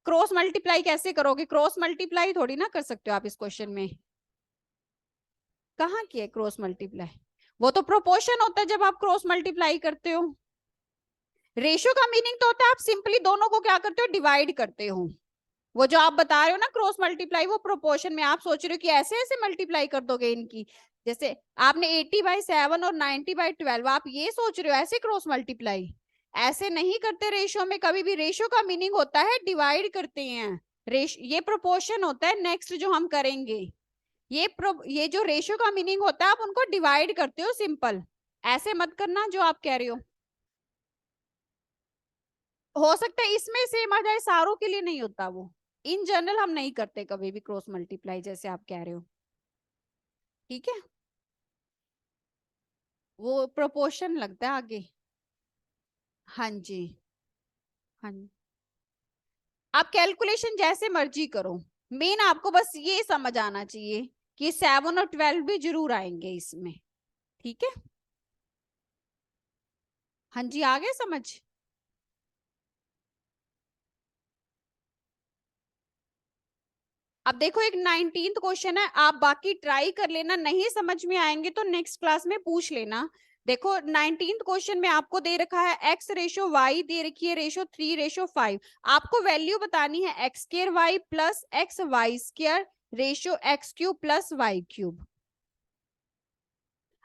क्रॉस मल्टीप्लाई कैसे करोगे? क्रॉस मल्टीप्लाई थोड़ी ना कर सकते हो आप इस क्वेश्चन में। कहाँ किया क्रॉस मल्टीप्लाई? वो तो प्रोपोर्शन होता है जब आप क्रॉस मल्टीप्लाई करते हो। रेशियो का मीनिंग तो होता है आप सिंपली दोनों को क्या करते हो, डिवाइड करते हो। वो जो आप बता रहे हो ना क्रॉस मल्टीप्लाई, वो प्रोपोर्शन में। आप सोच रहे हो कि ऐसे ऐसे मल्टीप्लाई कर दोगे इनकी, जैसे आपने 80/7 और 90/12, आप ये सोच रहे हो ऐसे क्रॉस मल्टीप्लाई? ऐसे नहीं करते रेशियो में कभी भी। रेशियो का मीनिंग होता है डिवाइड करते हैं। ये प्रोपोर्शन होता है नेक्स्ट जो हम करेंगे। ये जो रेशियो का मीनिंग होता है, आप उनको डिवाइड करते हो सिंपल। ऐसे मत करना जो आप कह रहे हो सकता है इसमें सेम आ जाए, सारों के लिए नहीं होता वो। इन जनरल हम नहीं करते कभी भी क्रॉस मल्टीप्लाई, जैसे आप कह रहे हो। ठीक है, वो प्रोपोर्शन लगता है आगे। हाँ जी, हाँ आप कैलकुलेशन जैसे मर्जी करो, मेन आपको बस ये समझ आना चाहिए कि 7 और 12 भी जरूर आएंगे इसमें। ठीक है, हाँ जी, आ गए समझ। अब देखो एक 19th क्वेश्चन है, आप बाकी ट्राई कर लेना, नहीं समझ में आएंगे तो नेक्स्ट क्लास में पूछ लेना। देखो 19th क्वेश्चन में आपको दे रखा है x रेशो y, दे रखी है रेशो 3:5। आपको वैल्यू बतानी है x square y plus X Y square ratio x cube plus Y cube.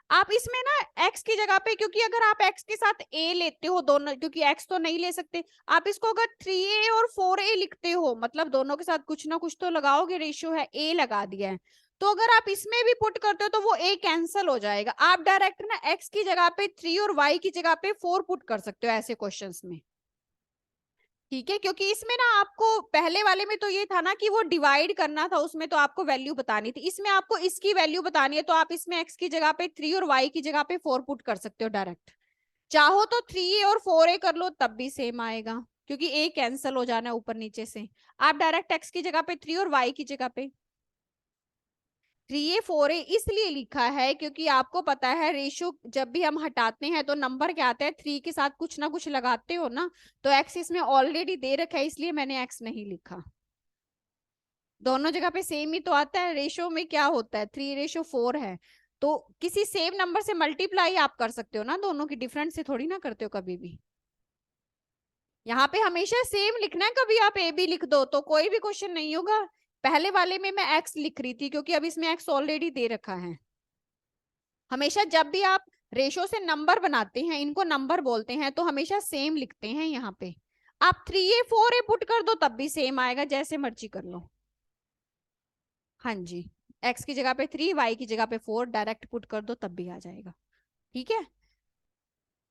आप इसमें ना x की जगह पे, क्योंकि अगर आप x के साथ a लेते हो दोनों, क्योंकि x तो नहीं ले सकते, आप इसको अगर 3a और 4a लिखते हो, मतलब दोनों के साथ कुछ ना कुछ तो लगाओगे, रेशियो है a लगा दिया है, तो अगर आप इसमें भी पुट करते हो तो वो a कैंसिल हो जाएगा। आप डायरेक्ट ना x की जगह पे 3 और y की जगह पे 4 पुट कर सकते हो ऐसे क्वेश्चंस में। ठीक है, क्योंकि इसमें ना आपको पहले वाले में तो ये था ना कि वो डिवाइड करना था, उसमें तो आपको वैल्यू बतानी थी, इसमें आपको इसकी वैल्यू बतानी है, तो आप इसमें x की जगह पे 3 और y की जगह पे 4 पुट कर सकते हो डायरेक्ट। चाहो तो 3a और 4a कर लो तब भी सेम आएगा, क्योंकि a कैंसिल हो जाना है ऊपर नीचे से। आप डायरेक्ट x की जगह पे 3 और y की जगह पे 3a 4a इसलिए लिखा है क्योंकि आपको पता है रेशियो जब भी हम हटाते हैं तो नंबर क्या आता है, 3 के साथ कुछ ना कुछ लगाते हो ना, तो x इसमें ऑलरेडी दे रखा है, इसलिए मैंने x नहीं लिखा। दोनों जगह पे सेम ही तो आता है, रेशियो में क्या होता है 3:4 है, तो किसी सेम नंबर से मल्टीप्लाई आप कर सकते हो ना, दोनों की डिफरेंट से थोड़ी ना करते हो कभी भी। यहाँ पे हमेशा सेम लिखना है, कभी आप ए बी लिख दो तो कोई भी क्वेश्चन नहीं होगा। पहले वाले में मैं एक्स लिख रही थी क्योंकि अब इसमें एक्स ऑलरेडी दे रखा है। हमेशा जब भी आप रेशो से नंबर बनाते हैं, इनको नंबर बोलते हैं, तो हमेशा सेम लिखते हैं। यहाँ पे आप 3a 4a पुट कर दो तब भी सेम आएगा, जैसे मर्जी कर लो। हाँ जी, एक्स की जगह पे 3, वाई की जगह पे 4 डायरेक्ट पुट कर दो तब भी आ जाएगा। ठीक है,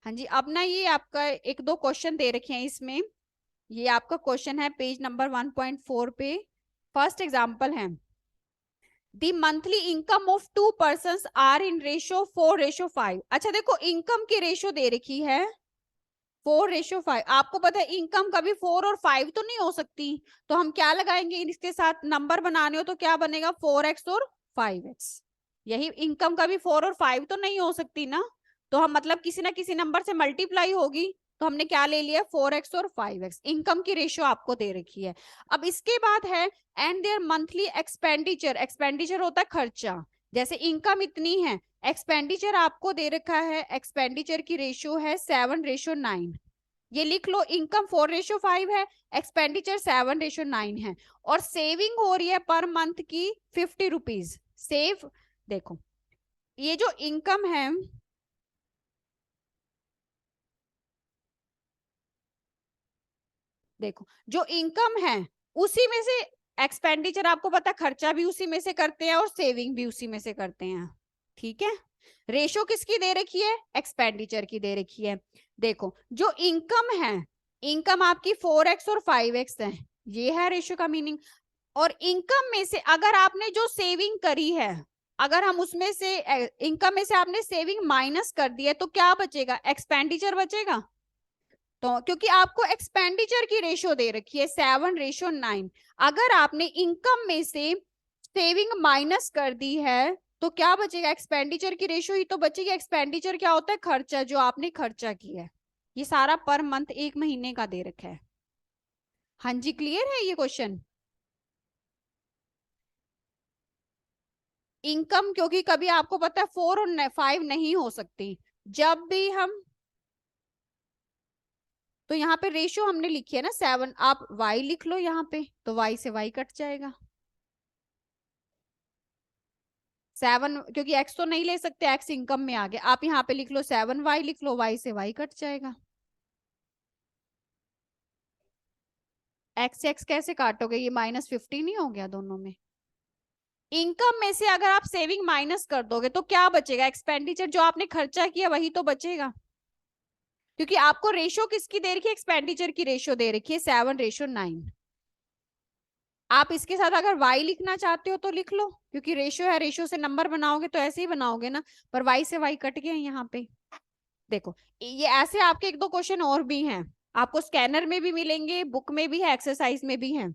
हाँ जी। अब ना ये आपका एक दो क्वेश्चन दे रखे हैं इसमें, ये आपका क्वेश्चन है पेज नंबर 1.4 पे। फर्स्ट एग्जांपल है, the monthly income of 2 persons are in ratio 4:5। अच्छा देखो, इनकम की रेशियो दे रखी है 4:5। आपको पता है इनकम कभी 4 और 5 तो नहीं हो सकती, तो हम क्या लगाएंगे इसके साथ, नंबर बनाने हो तो क्या बनेगा 4x और 5x। यही इनकम कभी 4 और 5 तो नहीं हो सकती ना, तो हम मतलब किसी ना किसी नंबर से मल्टीप्लाई होगी, तो हमने क्या ले लिया 4x और 5x। इनकम की रेशियो आपको दे रखी है। अब इसके बाद है and there monthly expenditure. Expenditure होता है खर्चा, जैसे इनकम इतनी है, एक्सपेंडिचर आपको दे रखा है, एक्सपेंडिचर की रेशियो है 7:9। ये लिख लो, इनकम 4:5 है, एक्सपेंडिचर 7:9 है, और सेविंग हो रही है पर मंथ की 50 रुपीज सेव। देखो ये जो इनकम है, देखो जो इनकम है उसी में से एक्सपेंडिचर, आपको पता खर्चा भी उसी में से करते हैं और सेविंग भी उसी में से करते हैं। ठीक है, रेशो किसकी दे रखी है, एक्सपेंडिचर की दे रखी है। देखो जो इनकम है, इनकम आपकी 4x और 5x है, ये है रेशो का मीनिंग। और इनकम में से अगर आपने जो सेविंग करी है, अगर हम उसमें से इनकम में से आपने सेविंग माइनस कर दिया तो क्या बचेगा, एक्सपेंडिचर बचेगा। तो क्योंकि आपको एक्सपेंडिचर की रेशियो दे रखी है 7:9, अगर आपने इनकम में से सेविंग माइनस कर दी है तो क्या बचेगा, एक्सपेंडिचर की रेशियो ही तो बचेगी। एक्सपेंडिचर क्या होता है, खर्चा, जो आपने खर्चा किया है। ये सारा पर मंथ एक महीने का दे रखा है। हाँ जी, क्लियर है ये क्वेश्चन। इनकम क्योंकि कभी आपको पता है 4 और 5 नहीं हो सकती, जब भी हम, तो यहाँ पे रेशियो हमने लिखी है ना 7, आप y लिख लो यहाँ पे, तो y से y कट जाएगा। 7 क्योंकि x तो नहीं ले सकते, x इनकम में आ गया, आप यहाँ पे लिख लो 7y लिख लो, y से y कट जाएगा। x से x कैसे काटोगे, ये -50 नहीं हो गया दोनों में। इनकम में से अगर आप सेविंग माइनस कर दोगे तो क्या बचेगा, एक्सपेंडिचर, जो आपने खर्चा किया वही तो बचेगा। क्योंकि आपको रेशियो किसकी दे रखी है, एक्सपेंडिचर की रेशियो दे रखी है 7:9। आप इसके साथ अगर y लिखना चाहते हो तो लिख लो, क्योंकि रेशियो है, रेशियो से नंबर बनाओगे तो ऐसे ही बनाओगे ना, पर y से y कट गया यहाँ पे। देखो ये ऐसे आपके एक दो क्वेश्चन और भी हैं, आपको स्कैनर में भी मिलेंगे, बुक में भी है, एक्सरसाइज में भी है।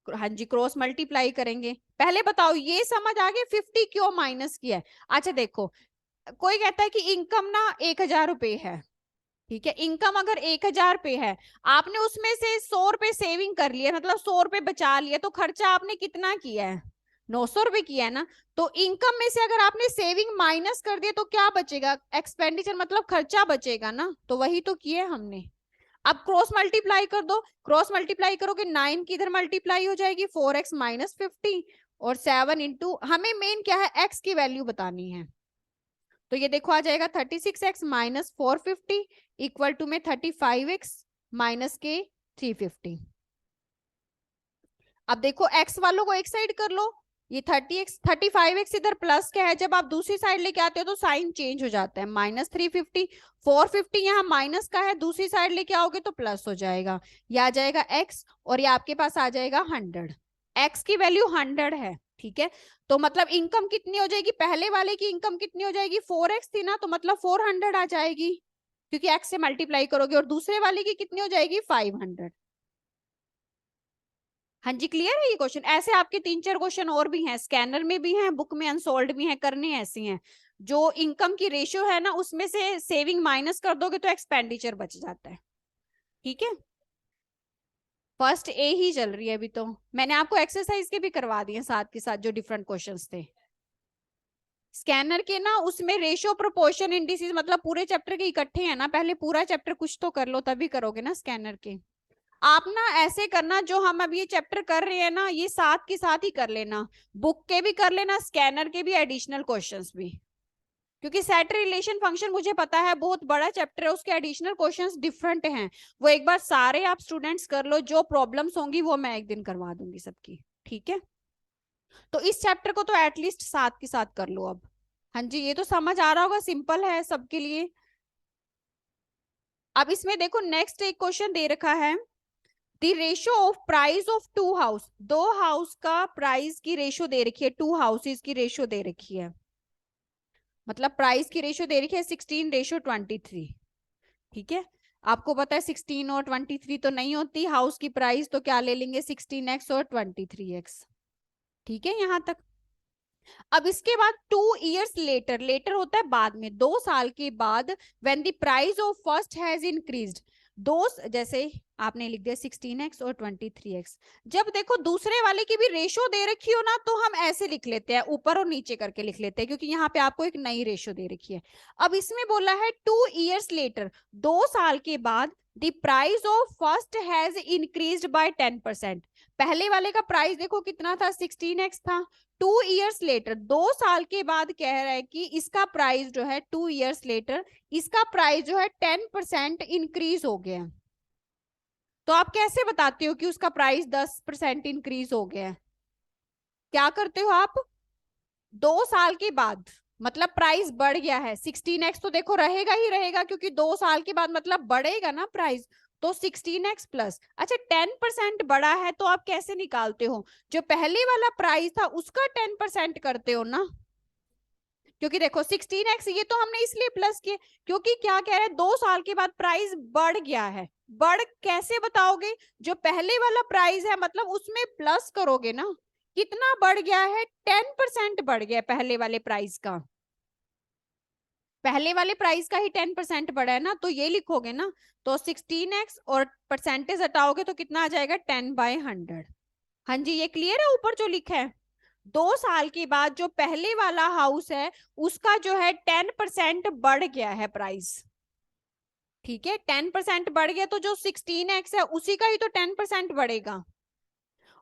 हाँ जी, क्रॉस मल्टीप्लाई करेंगे। पहले बताओ ये समझ आ गया 50 क्यों माइनस किया है। अच्छा देखो, कोई कहता है कि इनकम ना 1000 रुपए है, ठीक है, इनकम अगर 1000 रुपए है, आपने उसमें से 100 रुपए सेविंग कर लिया, मतलब 100 रुपए बचा लिया, तो खर्चा आपने कितना किया है? 900 रुपए किया है ना। तो इनकम में से अगर आपने सेविंग माइनस कर दिया तो क्या बचेगा? एक्सपेंडिचर मतलब खर्चा बचेगा ना, तो वही तो किया हमने। अब क्रॉस मल्टीप्लाई कर दो, क्रॉस मल्टीप्लाई करोगे 9 की इधर मल्टीप्लाई हो जाएगी, 4x माइनस 50 और 7 इंटू, हमें मेन क्या है, x की वैल्यू बतानी है। तो ये देखो आ जाएगा 36x माइनस 450 इक्वल टू में 35x माइनस के 350। अब देखो x वालों को एक साइड कर लो, ये 30x 35x इधर प्लस क्या है, जब आप दूसरी साइड लेके आते हो तो साइन चेंज हो जाता है, माइनस 350, 450 यहाँ माइनस का है, दूसरी साइड लेके आओगे तो प्लस हो जाएगा, ये आ जाएगा x और ये आपके पास आ जाएगा 100। x की वैल्यू 100 है, ठीक है। तो मतलब इनकम कितनी हो जाएगी, पहले वाले की इनकम कितनी हो जाएगी, 4x थी ना, तो मतलब 400 आ जाएगी, क्योंकि x से मल्टीप्लाई करोगे, और दूसरे वाले की कितनी हो जाएगी, 500। हाँ जी, क्लियर है ये क्वेश्चन। ऐसे आपके 3-4 क्वेश्चन और भी हैं, स्कैनर में भी हैं, बुक में अनसोल्ड भी हैं, करने ऐसी हैं। जो इनकम की रेशियो है ना, उसमें से सेविंग माइनस कर दोगे तो एक्सपेंडिचर बच जाता है, ठीक है। फर्स्ट ए ही चल रही है अभी, तो मैंने आपको एक्सरसाइज के भी करवा दिए साथ के साथ, जो डिफरेंट क्वेश्चंस थे स्कैनर के ना, उसमें रेशियो प्रोपोर्शन इंडिसेस मतलब पूरे चैप्टर के इकट्ठे हैं ना, पहले पूरा चैप्टर कुछ तो कर लो तभी करोगे ना स्कैनर के। आप ना ऐसे करना, जो हम अब ये चैप्टर कर रहे हैं ना, ये साथ के साथ ही कर लेना, बुक के भी कर लेना, स्कैनर के भी, एडिशनल क्वेश्चंस भी, क्योंकि सेट रिलेशन फंक्शन मुझे पता है बहुत बड़ा चैप्टर है, उसके एडिशनल क्वेश्चंस डिफरेंट हैं, वो एक बार सारे आप स्टूडेंट्स कर लो, जो प्रॉब्लम्स होंगी वो मैं एक दिन करवा दूंगी सबकी, ठीक है। तो इस चैप्टर को तो एटलीस्ट साथ के साथ कर लो अब। हाँ जी, ये तो समझ आ रहा होगा, सिंपल है सबके लिए। अब इसमें देखो नेक्स्ट एक क्वेश्चन दे रखा है, the ratio of price of two house, दो हाउस का प्राइस की रेशियो दे रखी है, टू हाउसेस की रेशियो दे रखी है, मतलब प्राइस की रेशियो दे रखी है 16:23, ठीक है। आपको पता है 16 और 23 तो नहीं होती हाउस की प्राइस, तो क्या ले लेंगे 16x और 23x, ठीक है यहाँ तक। अब इसके बाद 2 years लेटर, लेटर होता है बाद में, 2 साल के बाद, when the price of first has increased, दो, जैसे आपने लिख दिया 16x और 23x, जब देखो दूसरे वाले की भी रेशो दे रखी हो ना, तो हम ऐसे लिख लेते हैं, ऊपर और नीचे करके लिख लेते हैं, क्योंकि यहाँ पे आपको एक नई रेशो दे रखी है। अब इसमें बोला है 2 years लेटर, 2 साल के बाद, the price of first has increased by 10%, पहले वाले का प्राइस देखो कितना था, 16x था, 2 years लेटर, 2 साल के बाद कह रहा है कि इसका प्राइस जो है 2 years लेटर, इसका प्राइस जो है 10% इंक्रीज हो गया। तो आप कैसे बताते हो कि उसका प्राइस 10% इंक्रीज हो गया है? क्या करते हो आप, 2 साल के बाद मतलब प्राइस बढ़ गया है, 16x तो देखो रहेगा ही रहेगा, क्योंकि 2 साल के बाद मतलब बढ़ेगा ना प्राइस, तो 16x प्लस, अच्छा 10% बढ़ा है, तो आप कैसे निकालते हो, जो पहले वाला प्राइस था उसका 10% करते हो ना, क्योंकि देखो 16x ये तो हमने इसलिए प्लस किए, क्योंकि क्या कह रहे हैं, 2 साल के बाद प्राइस बढ़ गया है। बढ़ कैसे बताओगे, जो पहले वाला प्राइस है मतलब उसमें प्लस करोगे ना, कितना बढ़ गया है, 10% बढ़ गया पहले वाले प्राइस का, पहले वाले प्राइस का ही 10% बढ़ा है ना, तो ये लिखोगे ना, तो 16x और परसेंटेज हटाओगे तो कितना आ जाएगा, 10/100। हाँ जी, ये क्लियर है ऊपर जो लिखा है, 2 साल के बाद जो पहले वाला हाउस है उसका जो है 10% बढ़ गया है प्राइस, ठीक है, 10% बढ़ गया, तो जो 16x है उसी का ही तो 10% बढ़ेगा,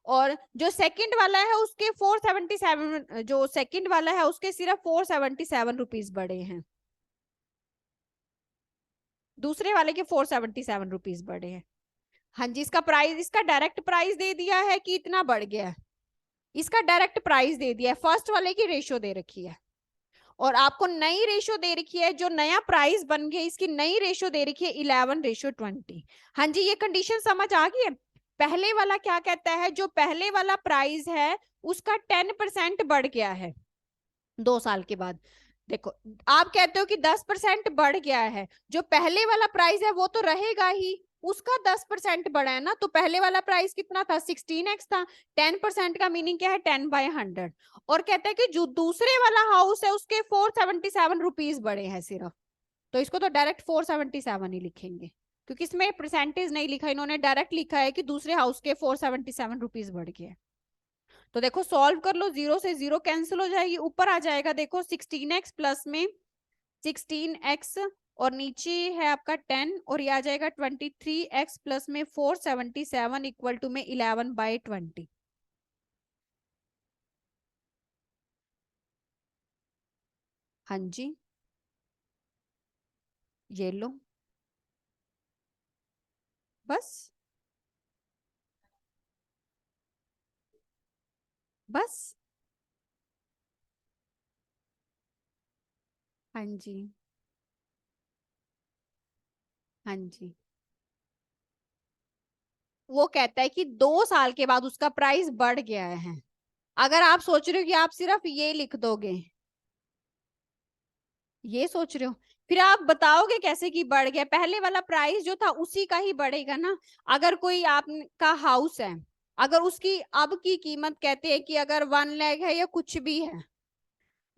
और जो सेकंड वाला है उसके 477, जो सेकंड वाला है उसके सिर्फ 477 रुपीज बढ़े हैं, दूसरे वाले के 477 रुपीज बढ़े हैं। हाँ जी, इसका प्राइस, इसका डायरेक्ट प्राइस दे दिया है कि इतना बढ़ गया है, इसका डायरेक्ट प्राइस दे दिया है, फर्स्ट वाले की रेशियो दे रखी है, और आपको नई रेशियो दे रखी है, जो नया प्राइस बन गया इसकी नई रेशियो दे रखी है 11:20। हाँ जी, ये कंडीशन समझ आ गई है। पहले वाला क्या कहता है, जो पहले वाला प्राइस है उसका 10% बढ़ गया है 2 साल के बाद, देखो आप कहते हो कि 10% बढ़ गया है, जो पहले वाला प्राइस है वो तो रहेगा ही, उसका 10% बढ़ा है ना, तो पहले वाला प्राइस कितना था 16x था, 10% का मीनिंग क्या है 10/100। और कहते हैं कि जो दूसरे वाला हाउस है उसके 477 रुपीज बढ़े हैं सिर्फ, तो इसको तो डायरेक्ट 477 ही लिखेंगे, क्योंकि इसमें परसेंटेज नहीं लिखा, इन्होंने डायरेक्ट लिखा है कि दूसरे हाउस के 477 रुपीज बढ़ गए। तो देखो सॉल्व कर लो, 0 से 0 कैंसिल हो जाएगी, ऊपर आ जाएगा देखो 16x प्लस में 16x और नीचे है आपका 10 और ये आ जाएगा 23x प्लस में 477 इक्वल टू में 11/20। हाँ जी, ये लो बस, बस। हाँ जी, हाँ जी। वो कहता है कि 2 साल के बाद उसका प्राइस बढ़ गया है। अगर आप सोच रहे हो कि आप सिर्फ ये लिख दोगे, ये सोच रहे हो, फिर आप बताओगे कैसे कि बढ़ गया, पहले वाला प्राइस जो था उसी का ही बढ़ेगा ना। अगर कोई आपका हाउस है, अगर उसकी अब की कीमत कहते हैं कि अगर 1 लाख है या कुछ भी है,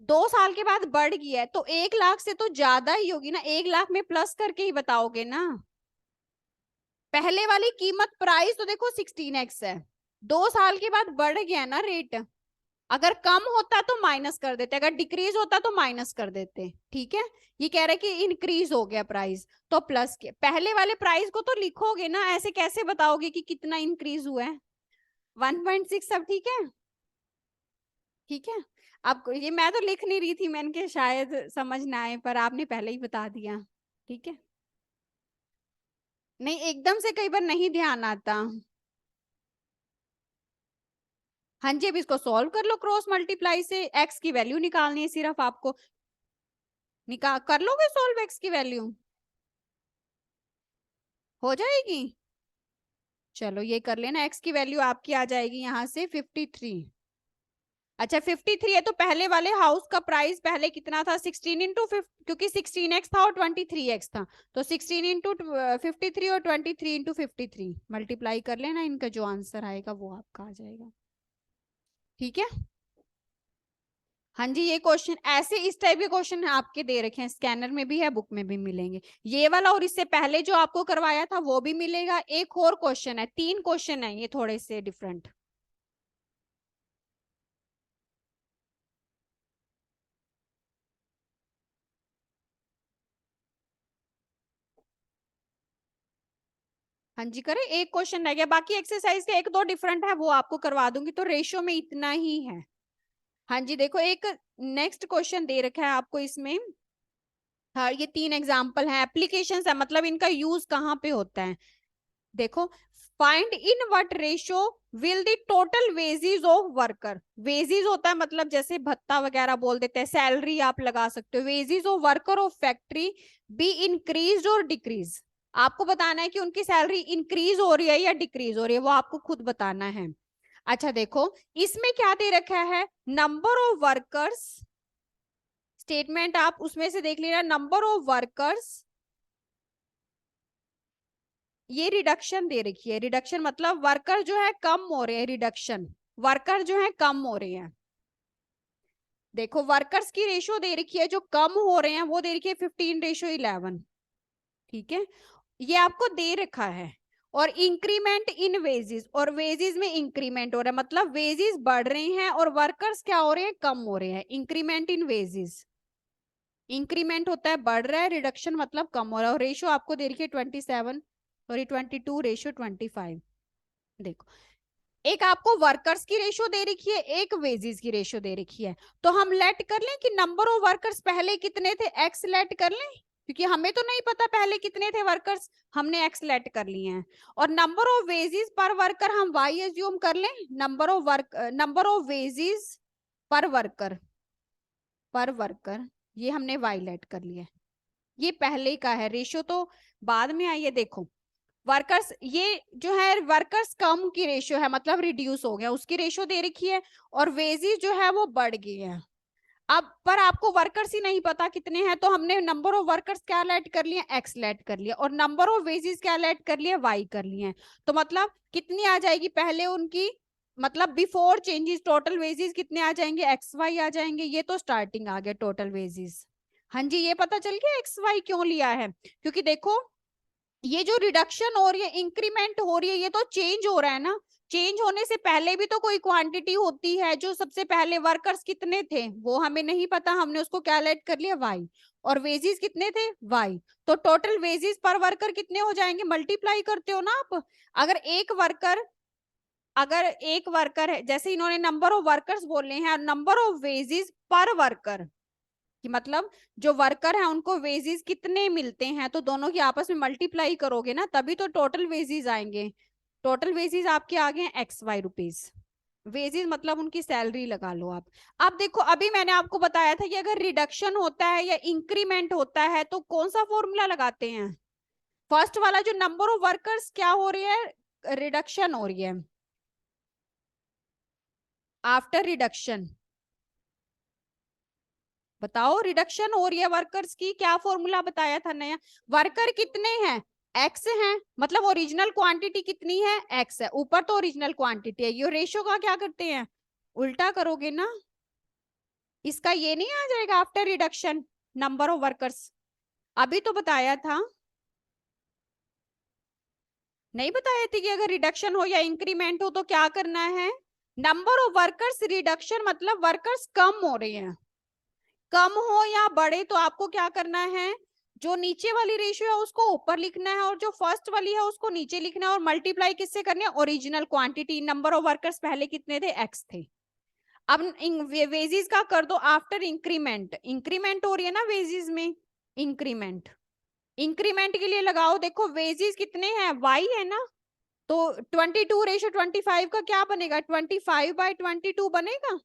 2 साल के बाद बढ़ गया है, तो 1 लाख से तो ज्यादा ही होगी ना, 1 लाख में प्लस करके ही बताओगे ना। पहले वाली कीमत प्राइस तो देखो 16x है, 2 साल के बाद बढ़ गया ना रेट। अगर कम होता तो माइनस कर देते, अगर डिक्रीज होता तो माइनस कर देते, ठीक है। ये कह रहे कि इंक्रीज हो गया प्राइस, तो प्लस के पहले वाले प्राइस को तो लिखोगे ना, ऐसे कैसे बताओगे कि कितना इंक्रीज हुआ है। 1.6 सब ठीक है, ठीक है। आपको ये मैं तो लिख नहीं रही थी, मैंने के शायद समझ ना आए, पर आपने पहले ही बता दिया, ठीक है। नहीं एकदम से कई बार नहीं ध्यान आता। हाँ जी, अब इसको सॉल्व कर लो क्रॉस मल्टीप्लाई से, एक्स की वैल्यू निकालनी है सिर्फ आपको, निकाल कर लोगे सॉल्व एक्स की वैल्यू, हो जाएगी। चलो ये कर लेना, एक्स की वैल्यू आपकी आ जाएगी यहाँ से 53। अच्छा 53 है, तो पहले वाले हाउस का प्राइस पहले कितना था 16 × 5, क्योंकि 16x था और 23x था, तो 16 × 53 और 23 × 53 मल्टीप्लाई कर लेना, इनका जो आंसर आएगा वो आपका आ जाएगा, ठीक है। हाँ जी, ये क्वेश्चन ऐसे इस टाइप के क्वेश्चन आपके दे रखे हैं, स्कैनर में भी है, बुक में भी मिलेंगे, ये वाला और इससे पहले जो आपको करवाया था वो भी मिलेगा। एक और क्वेश्चन है, 3 क्वेश्चन है ये थोड़े से डिफरेंट। हाँ जी करें, एक क्वेश्चन रह गया, बाकी एक्सरसाइज के 1-2 डिफरेंट है वो आपको करवा दूंगी, तो रेशियो में इतना ही है। हाँ जी देखो, एक नेक्स्ट क्वेश्चन दे रखा है आपको इसमें। हाँ ये 3 एग्जाम्पल है, एप्लीकेशन है, मतलब इनका यूज कहाँ पे होता है। देखो, find in what ratio will the total wages of worker, wages होता है मतलब जैसे भत्ता वगैरह बोल देते हैं, सैलरी आप लगा सकते हो, wages of worker of factory be increase और डिक्रीज। आपको बताना है कि उनकी सैलरी इंक्रीज हो रही है या डिक्रीज हो रही है, वो आपको खुद बताना है। अच्छा देखो, इसमें क्या दे रखा है, नंबर ऑफ वर्कर्स, स्टेटमेंट आप उसमें से देख लेना, नंबर ऑफ वर्कर्स, ये रिडक्शन दे रखी है, रिडक्शन मतलब वर्कर जो है कम हो रहे हैं, रिडक्शन वर्कर जो है कम हो रहे हैं। देखो वर्कर्स की रेशियो दे रखी है, जो कम हो रहे हैं वो दे रखी है 15:11, ठीक है, ये आपको दे रखा है। और इंक्रीमेंट इन वेजेस, और वेजेस में इंक्रीमेंट हो रहा है, मतलब वेजेस बढ़ रहे हैं और वर्कर्स क्या हो रहे हैं, कम हो रहे हैं, इंक्रीमेंट इन वेजेस। इंक्रीमेंट होता है बढ़ रहा है, रिडक्शन मतलब कम हो रहा है, और रेशियो आपको दे रखी है 27, सॉरी 22:25। देखो, एक आपको वर्कर्स की रेशियो दे रखी है, एक वेजेस की रेशियो दे रखी है, तो हम लेट कर लें कि नंबर ऑफ वर्कर्स पहले कितने थे, एक्स लेट कर लें, क्योंकि हमें तो नहीं पता पहले कितने थे वर्कर्स, हमने एक्स लेट कर लिए हैं। और नंबर ऑफ वेजेस पर वर्कर हम वाई एज्यूम कर लें, नंबर ऑफ वेजेस पर वर्कर, पर वर्कर ये हमने वाई लेट कर लिया है। ये पहले का है, रेशियो तो बाद में आई है। देखो वर्कर्स, ये जो है वर्कर्स कम की रेशियो है, मतलब रिड्यूस हो गया, उसकी रेशियो दे रखी है, और वेजेस जो है वो बढ़ गई है। अब पर आपको वर्कर्स ही नहीं पता कितने हैं, तो हमने नंबर ऑफ वर्कर्स क्या लेट कर लिए, एक्स लेट कर लिया, और नंबर ऑफ वेजेस क्या लेट कर लिए, वाई कर लिए। तो मतलब कितनी आ जाएगी पहले उनकी, मतलब बिफोर चेंजेस टोटल वेजेस कितने आ जाएंगे, एक्स वाई आ जाएंगे। ये तो स्टार्टिंग आ गया टोटल वेजेस। हाँ जी, ये पता चल गया एक्स वाई क्यों लिया है, क्योंकि देखो ये जो रिडक्शन हो रही है, इंक्रीमेंट हो रही है, ये तो चेंज हो रहा है ना। चेंज होने से पहले भी तो कोई क्वांटिटी होती है, जो सबसे पहले वर्कर्स कितने थे वो हमें नहीं पता, हमने उसको क्या लेट कर लिया, वाई, और वेजेस कितने थे, वाई। तो टोटल वेजेस पर वर्कर कितने हो जाएंगे, मल्टीप्लाई करते हो ना आप। अगर एक वर्कर है, जैसे इन्होंने नंबर ऑफ वर्कर्स बोले हैं, नंबर ऑफ वेजेस पर वर्कर, कि मतलब जो वर्कर है उनको वेजेस कितने मिलते हैं, तो दोनों की आपस में मल्टीप्लाई करोगे ना, तभी तो टोटल वेजेस आएंगे। टोटल वेजेस आपके आ गए एक्स वाई रुपीज। वेजेस मतलब उनकी सैलरी लगा लो आप। अब देखो अभी मैंने आपको बताया था कि अगर रिडक्शन होता है या इंक्रीमेंट होता है तो कौन सा फॉर्मूला लगाते हैं, फर्स्ट वाला जो नंबर ऑफ वर्कर्स क्या हो रही है, रिडक्शन हो रही है, आफ्टर रिडक्शन बताओ, रिडक्शन हो रही है वर्कर्स की, क्या फॉर्मूला बताया था नया, वर्कर कितने हैं, एक्स हैं, मतलब ओरिजिनल क्वांटिटी कितनी है, एक्स है, ऊपर तो ओरिजिनल क्वांटिटी है, ये रेशियो का क्या करते हैं, उल्टा करोगे ना, इसका ये नहीं आ जाएगा after reduction number of workers. अभी तो बताया था, नहीं बताए थे कि अगर रिडक्शन हो या इंक्रीमेंट हो तो क्या करना है, नंबर ऑफ वर्कर्स रिडक्शन मतलब वर्कर्स कम हो रहे हैं, कम हो या बढ़े तो आपको क्या करना है, जो नीचे वाली रेशियो है उसको ऊपर लिखना है, और जो फर्स्ट वाली है उसको नीचे लिखना है, और मल्टीप्लाई किससे करनी है, original quantity, number of workers पहले कितने थे, एक्स थे। अब वेजेस का कर दो आफ्टर इंक्रीमेंट, इंक्रीमेंट हो रही है ना वेजेस में, इंक्रीमेंट, इंक्रीमेंट के लिए लगाओ, देखो वेजेस कितने हैं, वाई है ना, तो 22:25 का क्या बनेगा, 25/22 बनेगा,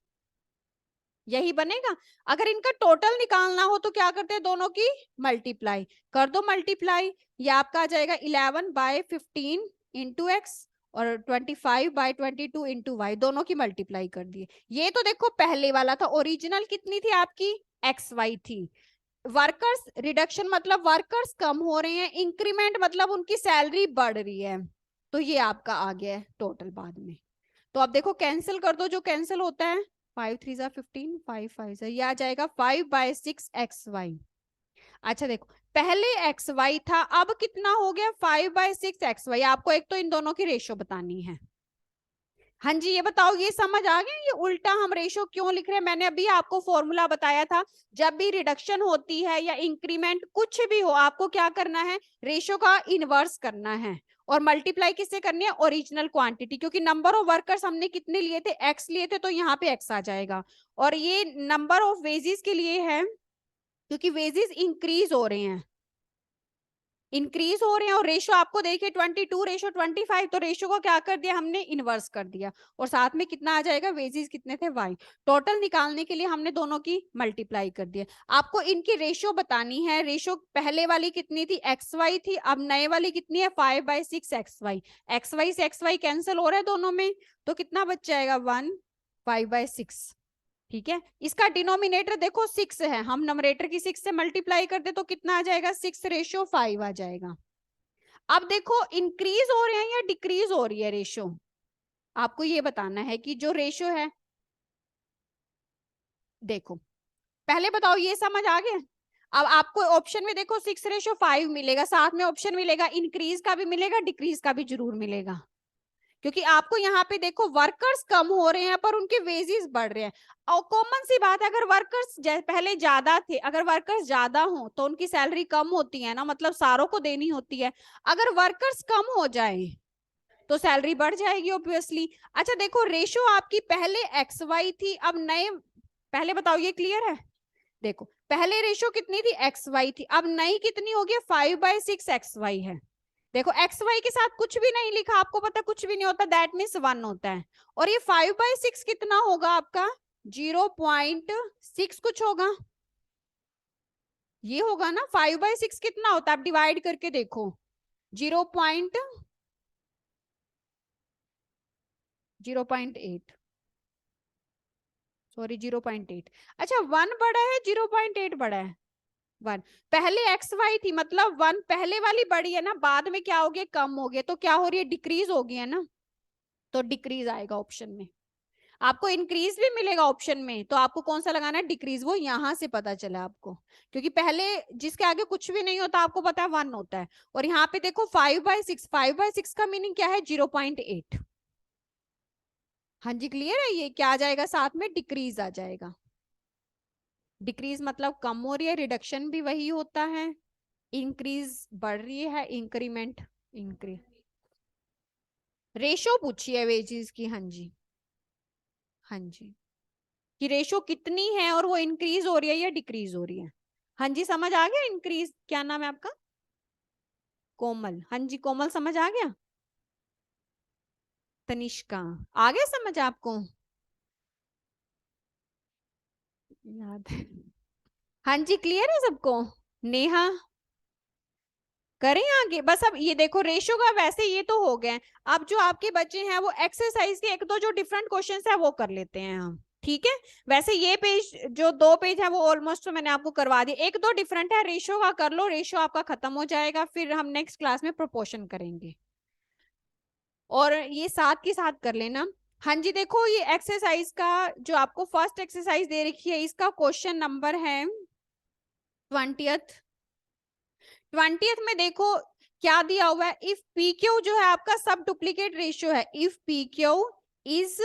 यही बनेगा। अगर इनका टोटल निकालना हो तो क्या करते हैं, दोनों की मल्टीप्लाई कर दो, मल्टीप्लाई, ये आपका आ जाएगा 11/15 इंटू एक्स, और 25/22 इंटू वाई, दोनों की मल्टीप्लाई कर दिए। ये तो देखो पहले वाला था, ओरिजिनल कितनी थी आपकी, एक्स वाई थी। वर्कर्स रिडक्शन मतलब वर्कर्स कम हो रहे हैं, इंक्रीमेंट मतलब उनकी सैलरी बढ़ रही है, तो ये आपका आ गया है टोटल बाद में। तो अब देखो कैंसिल कर दो, जो कैंसिल होता है, 5×3 = 15, 5×5 ये आ जाएगा 5/6 XY। अच्छा देखो पहले एक्स वाई था, अब कितना हो गया, 5/6 XY। आपको एक तो इन दोनों की रेशियो बतानी है। हाँ जी, ये बताओ, ये समझ आ गया, ये उल्टा हम रेशो क्यों लिख रहे हैं, मैंने अभी आपको फॉर्मूला बताया था, जब भी रिडक्शन होती है या इंक्रीमेंट कुछ भी हो, आपको क्या करना है, रेशो का इनवर्स करना है, और मल्टीप्लाई किससे करनी है, ओरिजिनल क्वांटिटी, क्योंकि नंबर ऑफ वर्कर्स हमने कितने लिए थे, एक्स लिए थे, तो यहाँ पे एक्स आ जाएगा, और ये नंबर ऑफ वेजेस के लिए है, क्योंकि वेजेस इंक्रीज हो रहे हैं, इंक्रीज हो रहे हैं, और रेशो आपको देखिए 22:25, तो रेशो को क्या कर दिया हमने, इनवर्स कर दिया, और साथ में कितना आ जाएगा, वेजेस कितने थे, वाई। टोटल निकालने के लिए हमने दोनों की मल्टीप्लाई कर दिया। आपको इनकी रेशो बतानी है, रेशो पहले वाली कितनी थी, एक्स वाई थी, अब नए वाली कितनी है, 5/6 XY। एक्स वाई से एक्स वाई कैंसिल हो रहा है दोनों में, तो कितना बच जाएगा, 1 5/6। ठीक है, इसका डिनोमिनेटर देखो 6 है, हम नंबरेटर की 6 से मल्टीप्लाई कर दे तो कितना आ जाएगा, 6/5 आ जाएगा। अब देखो इंक्रीज हो रहे हैं या डिक्रीज हो रही है रेशो, आपको ये बताना है कि जो रेशो है, देखो पहले बताओ ये समझ आ गया। अब आपको ऑप्शन में देखो 6/5 मिलेगा, साथ में ऑप्शन मिलेगा इंक्रीज का भी मिलेगा, डिक्रीज का भी जरूर मिलेगा, क्योंकि आपको यहाँ पे देखो वर्कर्स कम हो रहे हैं पर उनके वेजेस बढ़ रहे हैं, और कॉमन सी बात है, अगर वर्कर्स पहले ज्यादा थे, अगर वर्कर्स ज्यादा हो तो उनकी सैलरी कम होती है ना, मतलब सारों को देनी होती है, अगर वर्कर्स कम हो जाए तो सैलरी बढ़ जाएगी ऑब्वियसली। अच्छा देखो रेशो आपकी पहले एक्स वाई थी, अब नए, पहले बताओ ये क्लियर है, देखो पहले रेशो कितनी थी, एक्स वाई थी, अब नई कितनी हो गई, 5/6 XY है। देखो एक्स वाई के साथ कुछ भी नहीं लिखा, आपको पता कुछ भी नहीं होता, दैट मीन्स 1 होता है, और ये 5/6 कितना होगा आपका, 0.6 कुछ होगा, ये होगा ना, 5/6 कितना होता है, आप डिवाइड करके देखो, 0.8, सॉरी 0.8। अच्छा 1 बड़ा है 0.8 बड़ा है? 1 पहले एक्स वाई थी, मतलब 1 पहले वाली बड़ी है ना, बाद में क्या हो गया, कम हो गया, तो क्या हो रही है, डिक्रीज हो गई है ना, तो डिक्रीज आएगा ऑप्शन में। आपको इंक्रीज भी मिलेगा ऑप्शन में, तो आपको कौन सा लगाना है, डिक्रीज, वो यहां से पता चला आपको, क्योंकि पहले जिसके आगे कुछ भी नहीं होता आपको पता है 1 होता है, और यहाँ पे देखो 5/6, 5/6 का मीनिंग क्या है, 0.8। हाँ जी क्लियर है, ये क्या आ जाएगा साथ में, डिक्रीज आ जाएगा। डिक्रीज मतलब कम हो रही है, रिडक्शन भी वही होता है, इंक्रीज बढ़ रही है, इंक्रीमेंट इंक्रीज। रेशो पूछी है वेजेस की, हाँ जी, हाँ जी, कि रेशो कितनी है और वो इंक्रीज हो रही है या डिक्रीज हो रही है। हाँ जी समझ आ गया, इंक्रीज, क्या नाम है आपका, कोमल, हाँ जी कोमल समझ आ गया, तनिष्का आ गया समझ आपको, याद है, हाँ जी क्लियर है सबको, नेहा करें आगे, बस अब ये देखो रेशो का वैसे ये तो हो गए, अब जो आपके बच्चे हैं वो एक्सरसाइज के एक दो जो डिफरेंट क्वेश्चंस है वो कर लेते हैं हम, ठीक है। वैसे ये पेज जो 2 पेज है वो ऑलमोस्ट तो मैंने आपको करवा दिया, एक दो डिफरेंट है, रेशो का कर लो, रेशो आपका खत्म हो जाएगा, फिर हम नेक्स्ट क्लास में प्रोपोर्शन करेंगे, और ये साथ के साथ कर लेना। हाँ जी देखो ये एक्सरसाइज का जो आपको फर्स्ट एक्सरसाइज दे रखी है, इसका क्वेश्चन नंबर है 20th। 20th में देखो क्या दिया हुआ है, इफ पी क्यू जो है आपका सब डुप्लीकेट रेशियो है, इफ पी क्यू इज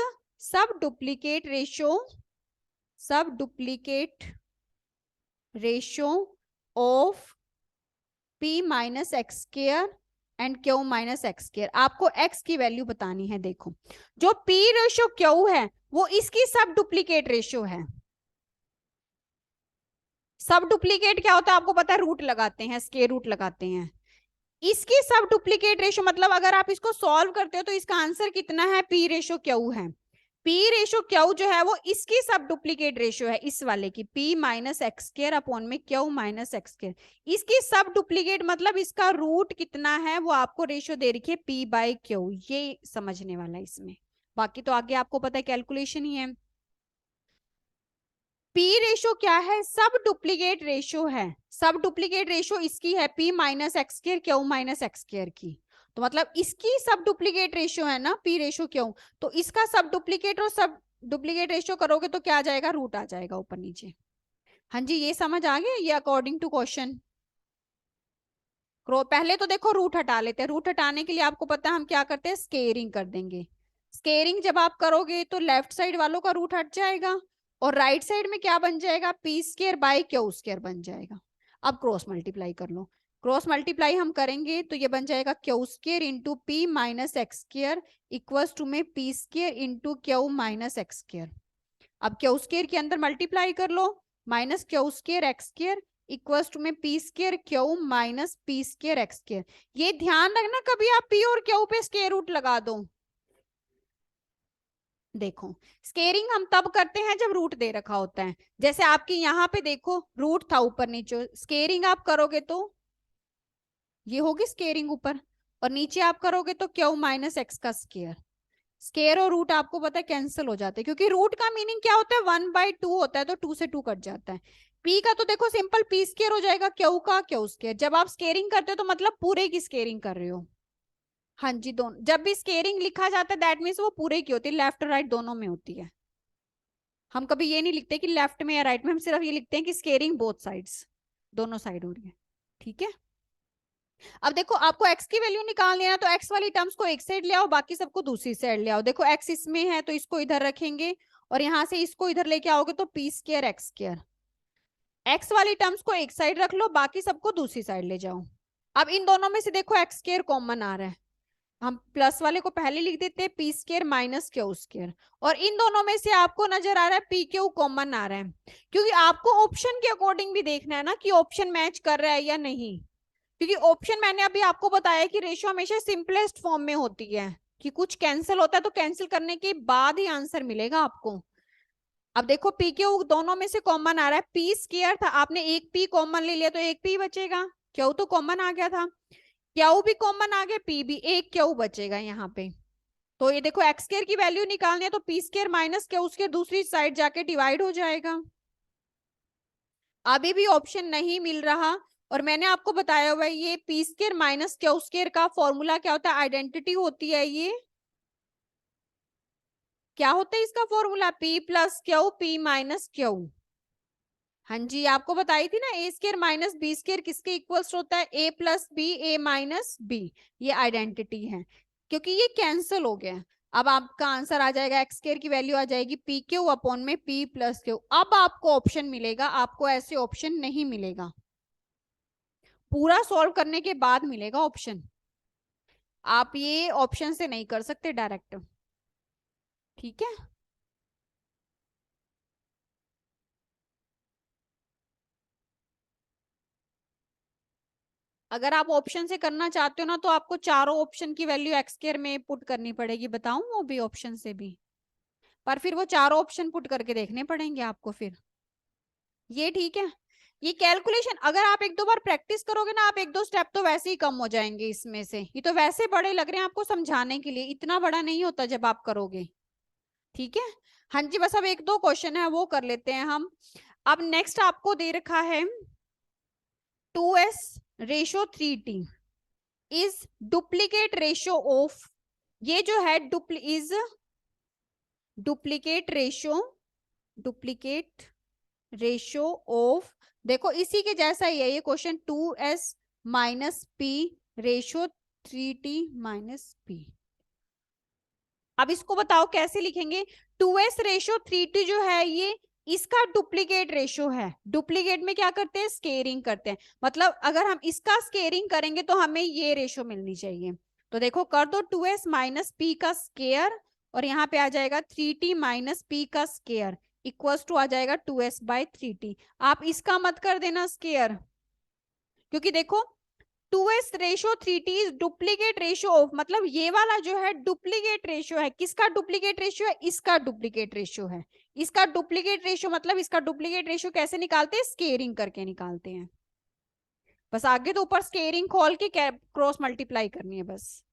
सब डुप्लीकेट रेशियो, सब duplicate ratio of P minus x square and Q minus x square, आपको एक्स की वैल्यू बतानी है। देखो जो पी रेशियो क्यू है वो इसकी सब डुप्लीकेट रेशियो है। सब डुप्लीकेट क्या होता है आपको पता है, रूट लगाते हैं, स्क्वायर रूट लगाते हैं, इसकी सब डुप्लीकेट रेशो मतलब अगर आप इसको सॉल्व करते हो तो इसका आंसर कितना है, पी रेशो क्यू है, पी रेशो क्यू जो है वो इसकी सब डुप्लीकेट रेशो है, इस वाले की P minus x square upon में क्यू माइनस एक्स स्क्वायर, इसकी सब डुप्लीकेट मतलब इसका रूट कितना है वो आपको रेशो दे रखी है पी बाई क्यू, ये समझने वाला है इसमें, बाकी तो आगे आपको पता है कैलकुलेशन ही है। पी रेशो क्या है, सब डुप्लीकेट रेशो है, सब डुप्लीकेट रेशो इसकी है P minus x square Q minus x square की, तो मतलब इसकी सब डुप्लीकेट रेशो है ना पी रेशो क्यू, तो इसका सब डुप्लीकेट और सब डुप्लीकेट रेशो करोगे तो क्या आ जाएगा, रूट आ जाएगा ऊपर नीचे। हाँ जी ये समझ आ गया, ये अकॉर्डिंग टू क्वेश्चन। पहले तो देखो रूट हटा लेते हैं, रूट हटाने के लिए आपको पता है हम क्या करते हैं, स्केयरिंग कर देंगे, स्केयरिंग जब आप करोगे तो लेफ्ट साइड वालों का रूट हट जाएगा और राइट साइड में क्या बन जाएगा, P square by Q square बन जाएगा। अब क्रॉस मल्टीप्लाई कर लो, क्रॉस मल्टीप्लाई हम करेंगे तो ये बन जाएगा Q square into P minus X square equals to M P square into Q minus X square. अब क्यू स्केयर के अंदर मल्टीप्लाई कर लो, minus Q square X square equals to M P square Q minus P square X square. ये ध्यान रखना कभी आप पी और क्यू पे स्केयर रूट लगा दो। देखो स्केयरिंग हम तब करते हैं जब रूट दे रखा होता है, जैसे आपके यहाँ पे देखो रूट था ऊपर नीचे, स्केयरिंग आप करोगे तो ये होगी स्केयरिंग ऊपर, और नीचे आप करोगे तो क्यू माइनस एक्स का स्केयर, स्केयर और रूट आपको पता है कैंसिल हो जाते हैं, क्योंकि रूट का मीनिंग क्या होता है, 1/2 होता है, तो 2 से 2 कट जाता है। पी का तो देखो सिंपल पी स्केयर हो जाएगा, क्यू का क्यू स्केयर, जब आप स्केयरिंग करते हो तो मतलब पूरे की स्केयरिंग कर रहे हो। हाँ जी दोनों, जब भी स्केयरिंग लिखा जाता है दैट मीन्स वो पूरे की होती है, लेफ्ट और राइट दोनों में होती है। हम कभी ये नहीं लिखते कि लेफ्ट में या राइट में, हम सिर्फ ये लिखते हैं कि स्केयरिंग बोथ साइड्स, दोनों साइड हो रही है, ठीक है। अब देखो आपको x की वैल्यू निकालनी है तो x वाली टर्म्स को एक साइड ले आओ, बाकी सबको दूसरी साइड ले आओ। देखो x इसमें है तो इसको इधर रखेंगे और यहां से इसको इधर लेके आओगे तो P square X square, x वाली टर्म्स को एक साइड रख लो, बाकी सबको दूसरी साइड ले जाओ। अब इन दोनों में से देखो एक्स स्केयर कॉमन आ रहा है, हम प्लस वाले को पहले लिख देते हैं P square minus Q square, और इन दोनों में से आपको नजर आ रहा है पी क्यू कॉमन आ रहा है, क्योंकि आपको ऑप्शन के अकॉर्डिंग भी देखना है ना कि ऑप्शन मैच कर रहा है या नहीं, क्योंकि ऑप्शन मैंने अभी आपको बताया कि रेशियो हमेशा सिंपलेस्ट फॉर्म में होती है, कि कुछ कैंसिल होता है तो कैंसिल करने के बाद ही आंसर मिलेगा आपको। अब देखो पी क्यू दोनों में से कॉमन आ रहा है, पी स्क्वायर था, आपने एक पी कॉमन ले लिया तो एक पी बचेगा, क्यू तो कॉमन आ गया था, क्यू भी कॉमन आ गया, पी भी, एक क्यू बचेगा यहाँ पे। तो ये देखो एक्स स्क्वायर की वैल्यू निकालनी है तो पी स्क्वायर माइनस क्या उसके दूसरी साइड जाके डिवाइड हो जाएगा। अभी भी ऑप्शन नहीं मिल रहा, और मैंने आपको बताया हुआ है ये P square minus Q square का फॉर्मूला क्या होता है, आइडेंटिटी होती है। ये क्या होता है इसका formula, P plus Q P minus Q. हाँ जी, आपको बताई थी ना, ए स्क्वायर माइनस बी स्क्वायर किसके इक्वल्स होता है, ए प्लस बी ए माइनस बी। ये आइडेंटिटी है, क्योंकि ये कैंसिल हो गया। अब आपका आंसर आ जाएगा, एक्स स्क्वायर की वैल्यू आ जाएगी पी क्यू अपॉन में पी प्लस क्यू। अब आपको ऑप्शन मिलेगा, आपको ऐसे ऑप्शन नहीं मिलेगा, पूरा सॉल्व करने के बाद मिलेगा ऑप्शन। आप ये ऑप्शन से नहीं कर सकते डायरेक्ट, ठीक है। अगर आप ऑप्शन से करना चाहते हो ना, तो आपको चारों ऑप्शन की वैल्यू एक्स स्क्वायर में पुट करनी पड़ेगी, बताऊं वो भी ऑप्शन से भी, पर फिर वो चारों ऑप्शन पुट करके देखने पड़ेंगे आपको फिर। ये ठीक है, ये कैलकुलेशन अगर आप एक दो बार प्रैक्टिस करोगे ना, आप एक दो स्टेप तो वैसे ही कम हो जाएंगे इसमें से। ये तो वैसे बड़े लग रहे हैं आपको समझाने के लिए, इतना बड़ा नहीं होता जब आप करोगे, ठीक है। हाँ जी, बस अब एक दो क्वेश्चन है वो कर लेते हैं हम। अब नेक्स्ट आपको दे रखा है 2s/3t is duplicate ratio of, ये जो है डुप्लीकेट रेशियो ऑफ, देखो इसी के जैसा ही है ये क्वेश्चन, 2s-p/3t-p। अब इसको बताओ कैसे लिखेंगे। 2s/3t जो है ये इसका डुप्लीकेट रेशियो है। डुप्लीकेट में क्या करते हैं, स्केयरिंग करते हैं, मतलब अगर हम इसका स्केयरिंग करेंगे तो हमें ये रेशियो मिलनी चाहिए। तो देखो कर दो 2s-p का स्केयर, और यहाँ पे आ जाएगा 3t-p का स्केयर इक्वल्स टू आ जाएगा 2s/3t। आप इसका मत कर देना स्केयर, क्योंकि देखो 2s/3t is duplicate ratio of, मतलब ये वाला जो है डुप्लीकेट रेशियो है। किसका डुप्लीकेट रेशियो है, इसका डुप्लीकेट रेशियो है। इसका डुप्लीकेट रेशियो मतलब इसका डुप्लीकेट रेशियो कैसे निकालते हैं, स्केयरिंग करके निकालते हैं। बस आगे तो ऊपर स्केयरिंग खोल के क्रॉस मल्टीप्लाई करनी है बस,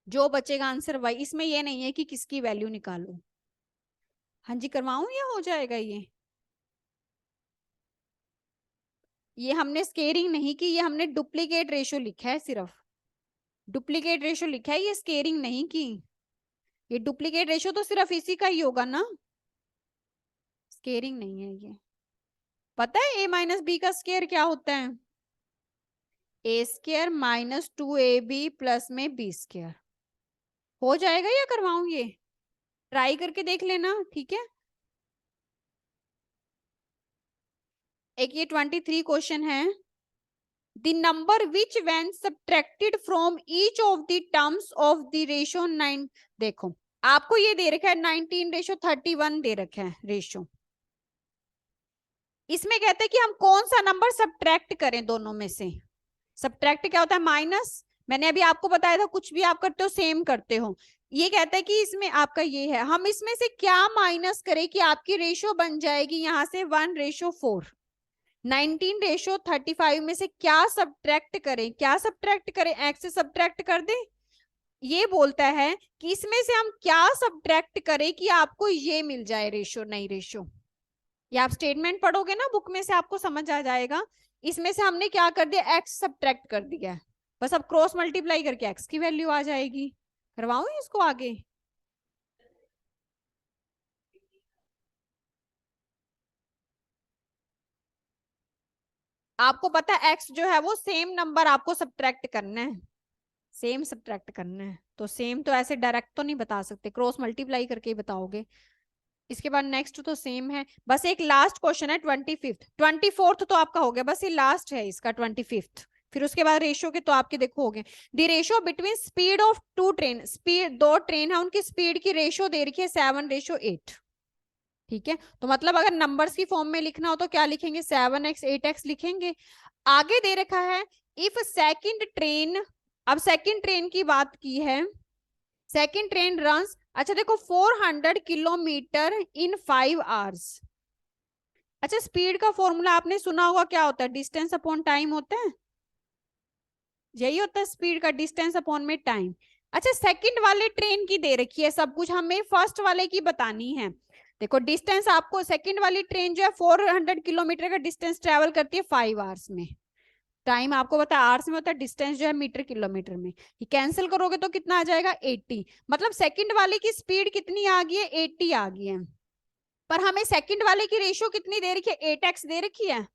जो बचेगा आंसर वही। इसमें ये नहीं है कि किसकी वैल्यू निकालो। हाँ जी, करवाऊं या हो जाएगा ये हमने स्केयरिंग नहीं की, ये हमने डुप्लीकेट रेशियो लिखा है, सिर्फ डुप्लीकेट रेशियो लिखा है, ये स्केयरिंग नहीं की। ये डुप्लीकेट रेशियो तो सिर्फ इसी का ही होगा ना, स्केयरिंग नहीं है ये। पता है a-b का स्केयर क्या होता है, a² - 2ab प्लस में b²। हो जाएगा या करवाऊं, ये ट्राई करके देख लेना, ठीक है। एक ये 23 क्वेश्चन है, the number which when subtracted from each of the terms of the ratio 9। देखो आपको ये दे रखा है 19/31 दे रखा है रेशियो। इसमें कहते हैं कि हम कौन सा नंबर सब्ट्रैक्ट करें दोनों में से। सब्ट्रैक्ट क्या होता है, माइनस। मैंने अभी आपको बताया था कुछ भी आप करते हो सेम करते हो। ये कहता है कि इसमें आपका ये है, हम इसमें से क्या माइनस करें कि आपकी रेशियो बन जाएगी यहाँ से 1/4। 19/35 में से क्या सब्ट्रैक्ट करें, क्या सब्ट्रैक्ट करें, एक्स से सब्ट्रैक्ट कर दे। ये बोलता है कि इसमें से हम क्या सब्ट्रैक्ट करें कि आपको ये मिल जाए रेशियो, नई रेशियो। ये आप स्टेटमेंट पढ़ोगे ना बुक में से आपको समझ आ जाएगा। इसमें से हमने क्या कर दिया, एक्स सब्ट्रैक्ट कर दिया है, बस अब क्रॉस मल्टीप्लाई करके एक्स की वैल्यू आ जाएगी। करवाऊं इसको आगे, आपको पता है एक्स जो है वो सेम नंबर आपको सब्ट्रैक्ट करना है, सेम सब्ट्रैक्ट करना है। तो सेम तो ऐसे डायरेक्ट तो नहीं बता सकते, क्रॉस मल्टीप्लाई करके ही बताओगे। इसके बाद नेक्स्ट तो सेम है, बस एक लास्ट क्वेश्चन है 25th। 24th तो आपका हो गया, बस ये लास्ट है इसका 25th। फिर उसके बाद रेशियो के तो आपके देखो हो गए। The ratio between speed of two train, speed दो ट्रेन है उनकी स्पीड की रेशियो दे रखी है 7/8, ठीक है। तो मतलब अगर नंबर्स की फॉर्म में लिखना हो तो क्या लिखेंगे, 7x 8x लिखेंगे। आगे दे रखा है इफ सेकंड ट्रेन, अब सेकंड ट्रेन की बात की है, सेकंड ट्रेन रन्स, अच्छा देखो 400 किलोमीटर इन 5 आवर्स। अच्छा स्पीड का फॉर्मूला आपने सुना होगा, क्या होता है, डिस्टेंस अपॉन टाइम होता है, यही होता है स्पीड का, डिस्टेंस अपॉन में टाइम। अच्छा, सेकंड वाले ट्रेन की दे रखी है सब कुछ, हमें फर्स्ट वाले की बतानी है। देखो डिस्टेंस आपको, सेकंड वाली ट्रेन जो है 400 किलोमीटर का डिस्टेंस ट्रेवल करती है 5 आवर्स में। टाइम आपको पता है आवर्स में होता है, डिस्टेंस जो है मीटर किलोमीटर में। ये कैंसिल करोगे तो कितना आ जाएगा 80। मतलब सेकंड वाले की स्पीड कितनी आ गई है 80 आ गई है। पर हमें सेकंड वाले की रेशियो कितनी दे रखी है 8x दे रखी है।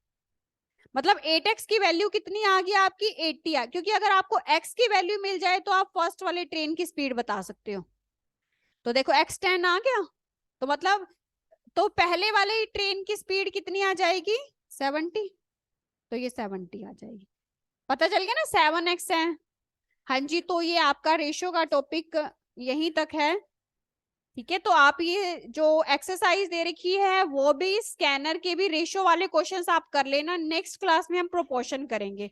मतलब 8x की वैल्यू कितनी आ गई आपकी 80 आ, क्योंकि अगर आपको x की वैल्यू मिल जाए तो आप फर्स्ट वाले ट्रेन की स्पीड बता सकते हो। तो देखो x 10 आ गया, तो मतलब तो पहले वाले ट्रेन की स्पीड कितनी आ जाएगी 70। तो ये 70 आ जाएगी। पता चल गया ना 7x है। हाँ जी, तो ये आपका रेशियो का टॉपिक यहीं तक है। ठीक है, तो आप ये जो एक्सरसाइज दे रखी है वो भी, स्कैनर के भी रेशियो वाले क्वेश्चंस आप कर लेना। नेक्स्ट क्लास में हम प्रोपोर्शन करेंगे।